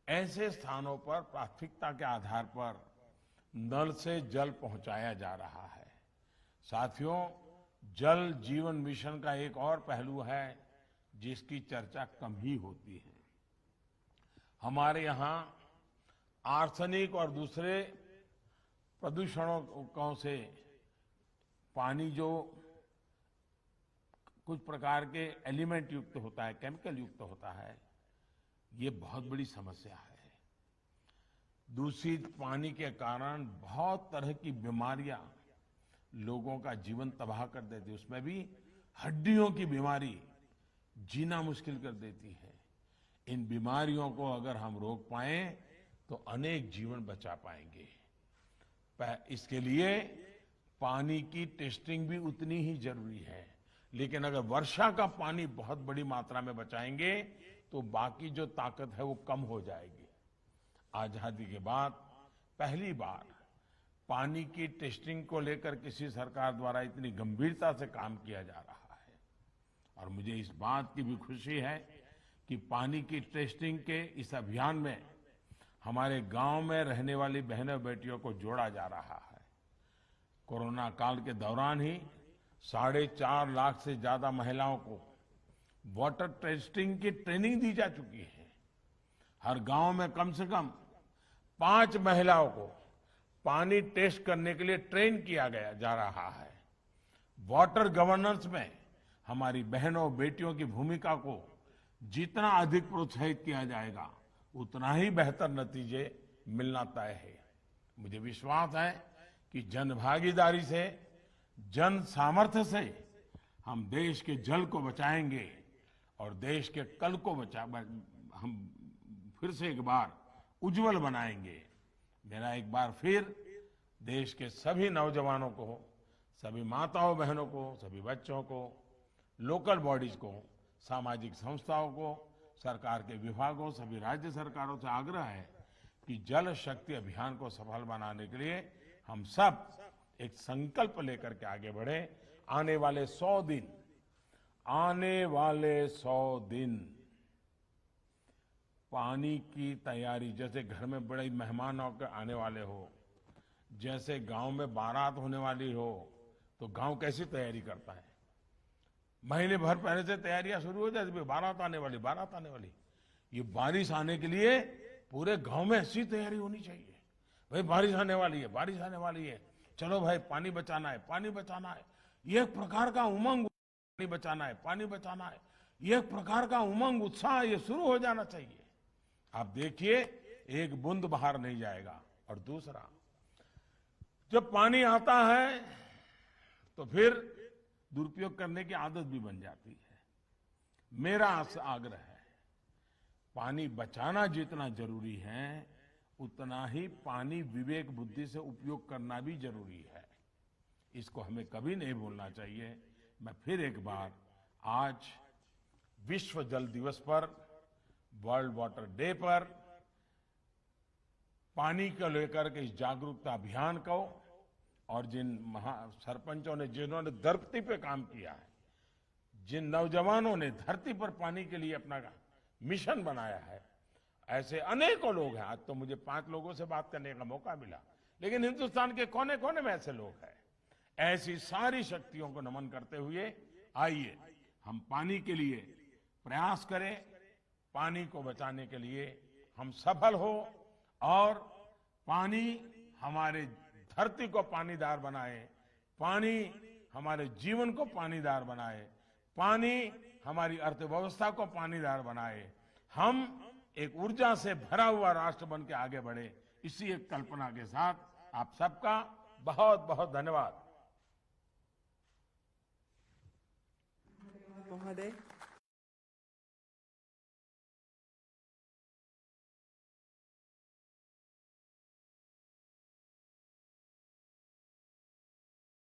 ऐसे स्थानों पर प्राथमिकता के आधार पर नल से जल पहुंचाया जा रहा है। साथियों, जल जीवन मिशन का एक और पहलू है जिसकी चर्चा कम ही होती है। हमारे यहाँ आर्सेनिक और दूसरे प्रदूषणों से पानी जो कुछ प्रकार के एलिमेंट युक्त होता है, केमिकल युक्त होता है, ये बहुत बड़ी समस्या है। दूषित पानी के कारण बहुत तरह की बीमारियां लोगों का जीवन तबाह कर देती है। उसमें भी हड्डियों की बीमारी जीना मुश्किल कर देती है। इन बीमारियों को अगर हम रोक पाए तो अनेक जीवन बचा पाएंगे। इसके लिए पानी की टेस्टिंग भी उतनी ही जरूरी है। लेकिन अगर वर्षा का पानी बहुत बड़ी मात्रा में बचाएंगे तो बाकी जो ताकत है वो कम हो जाएगी। आजादी के बाद पहली बार पानी की टेस्टिंग को लेकर किसी सरकार द्वारा इतनी गंभीरता से काम किया जा रहा है। और मुझे इस बात की भी खुशी है कि पानी की टेस्टिंग के इस अभियान में हमारे गांव में रहने वाली बहनों बेटियों को जोड़ा जा रहा है। कोरोना काल के दौरान ही 4.5 लाख से ज्यादा महिलाओं को वाटर टेस्टिंग की ट्रेनिंग दी जा चुकी है। हर गांव में कम से कम 5 महिलाओं को पानी टेस्ट करने के लिए ट्रेन किया गया जा रहा है। वाटर गवर्नेंस में हमारी बहनों बेटियों की भूमिका को जितना अधिक प्रोत्साहित किया जाएगा उतना ही बेहतर नतीजे मिलना तय है। मुझे विश्वास है कि जन भागीदारी से, जन सामर्थ्य से हम देश के जल को बचाएंगे और देश के कल को हम फिर से एक बार उज्जवल बनाएंगे। मेरा एक बार फिर देश के सभी नौजवानों को, सभी माताओं बहनों को, सभी बच्चों को, लोकल बॉडीज को, सामाजिक संस्थाओं को, सरकार के विभागों, सभी राज्य सरकारों से आग्रह है कि जल शक्ति अभियान को सफल बनाने के लिए हम सब एक संकल्प लेकर के आगे बढ़े। आने वाले 100 दिन पानी की तैयारी, जैसे घर में बड़े मेहमान होकर आने वाले हो, जैसे गांव में बारात होने वाली हो, तो गांव कैसी तैयारी करता है? महीने भर पहले से तैयारियां शुरू हो जाती, बारात आने वाली। ये बारिश आने के लिए पूरे गांव में ऐसी तैयारी होनी चाहिए। भाई बारिश आने वाली है, चलो भाई पानी बचाना है। ये एक प्रकार का उमंग, पानी बचाना है, ये एक प्रकार का उमंग, उत्साह ये शुरू हो जाना चाहिए। आप देखिए, एक बूंद बाहर नहीं जाएगा। और दूसरा, जब पानी आता है तो फिर दुरुपयोग करने की आदत भी बन जाती है। मेरा आग्रह है, पानी बचाना जितना जरूरी है उतना ही पानी विवेक बुद्धि से उपयोग करना भी जरूरी है। इसको हमें कभी नहीं भूलना चाहिए। मैं फिर एक बार आज विश्व जल दिवस पर, वर्ल्ड वाटर डे पर पानी को लेकर के इस जागरूकता अभियान को, और जिन सरपंचों ने, जिन्होंने धरती पे काम किया है, जिन नौजवानों ने धरती पर पानी के लिए अपना मिशन बनाया है, ऐसे अनेकों लोग हैं। आज तो मुझे 5 लोगों से बात करने का मौका मिला, लेकिन हिंदुस्तान के कोने कोने में ऐसे लोग हैं। ऐसी सारी शक्तियों को नमन करते हुए आइए हम पानी के लिए प्रयास करें, पानी को बचाने के लिए हम सफल हो और पानी हमारे धरती को पानीदार बनाए, पानी हमारे जीवन को पानीदार बनाए, पानी हमारी अर्थव्यवस्था को पानीदार बनाए। हम एक ऊर्जा से भरा हुआ राष्ट्र बन के आगे बढ़े, इसी एक कल्पना के साथ आप सबका बहुत बहुत धन्यवाद।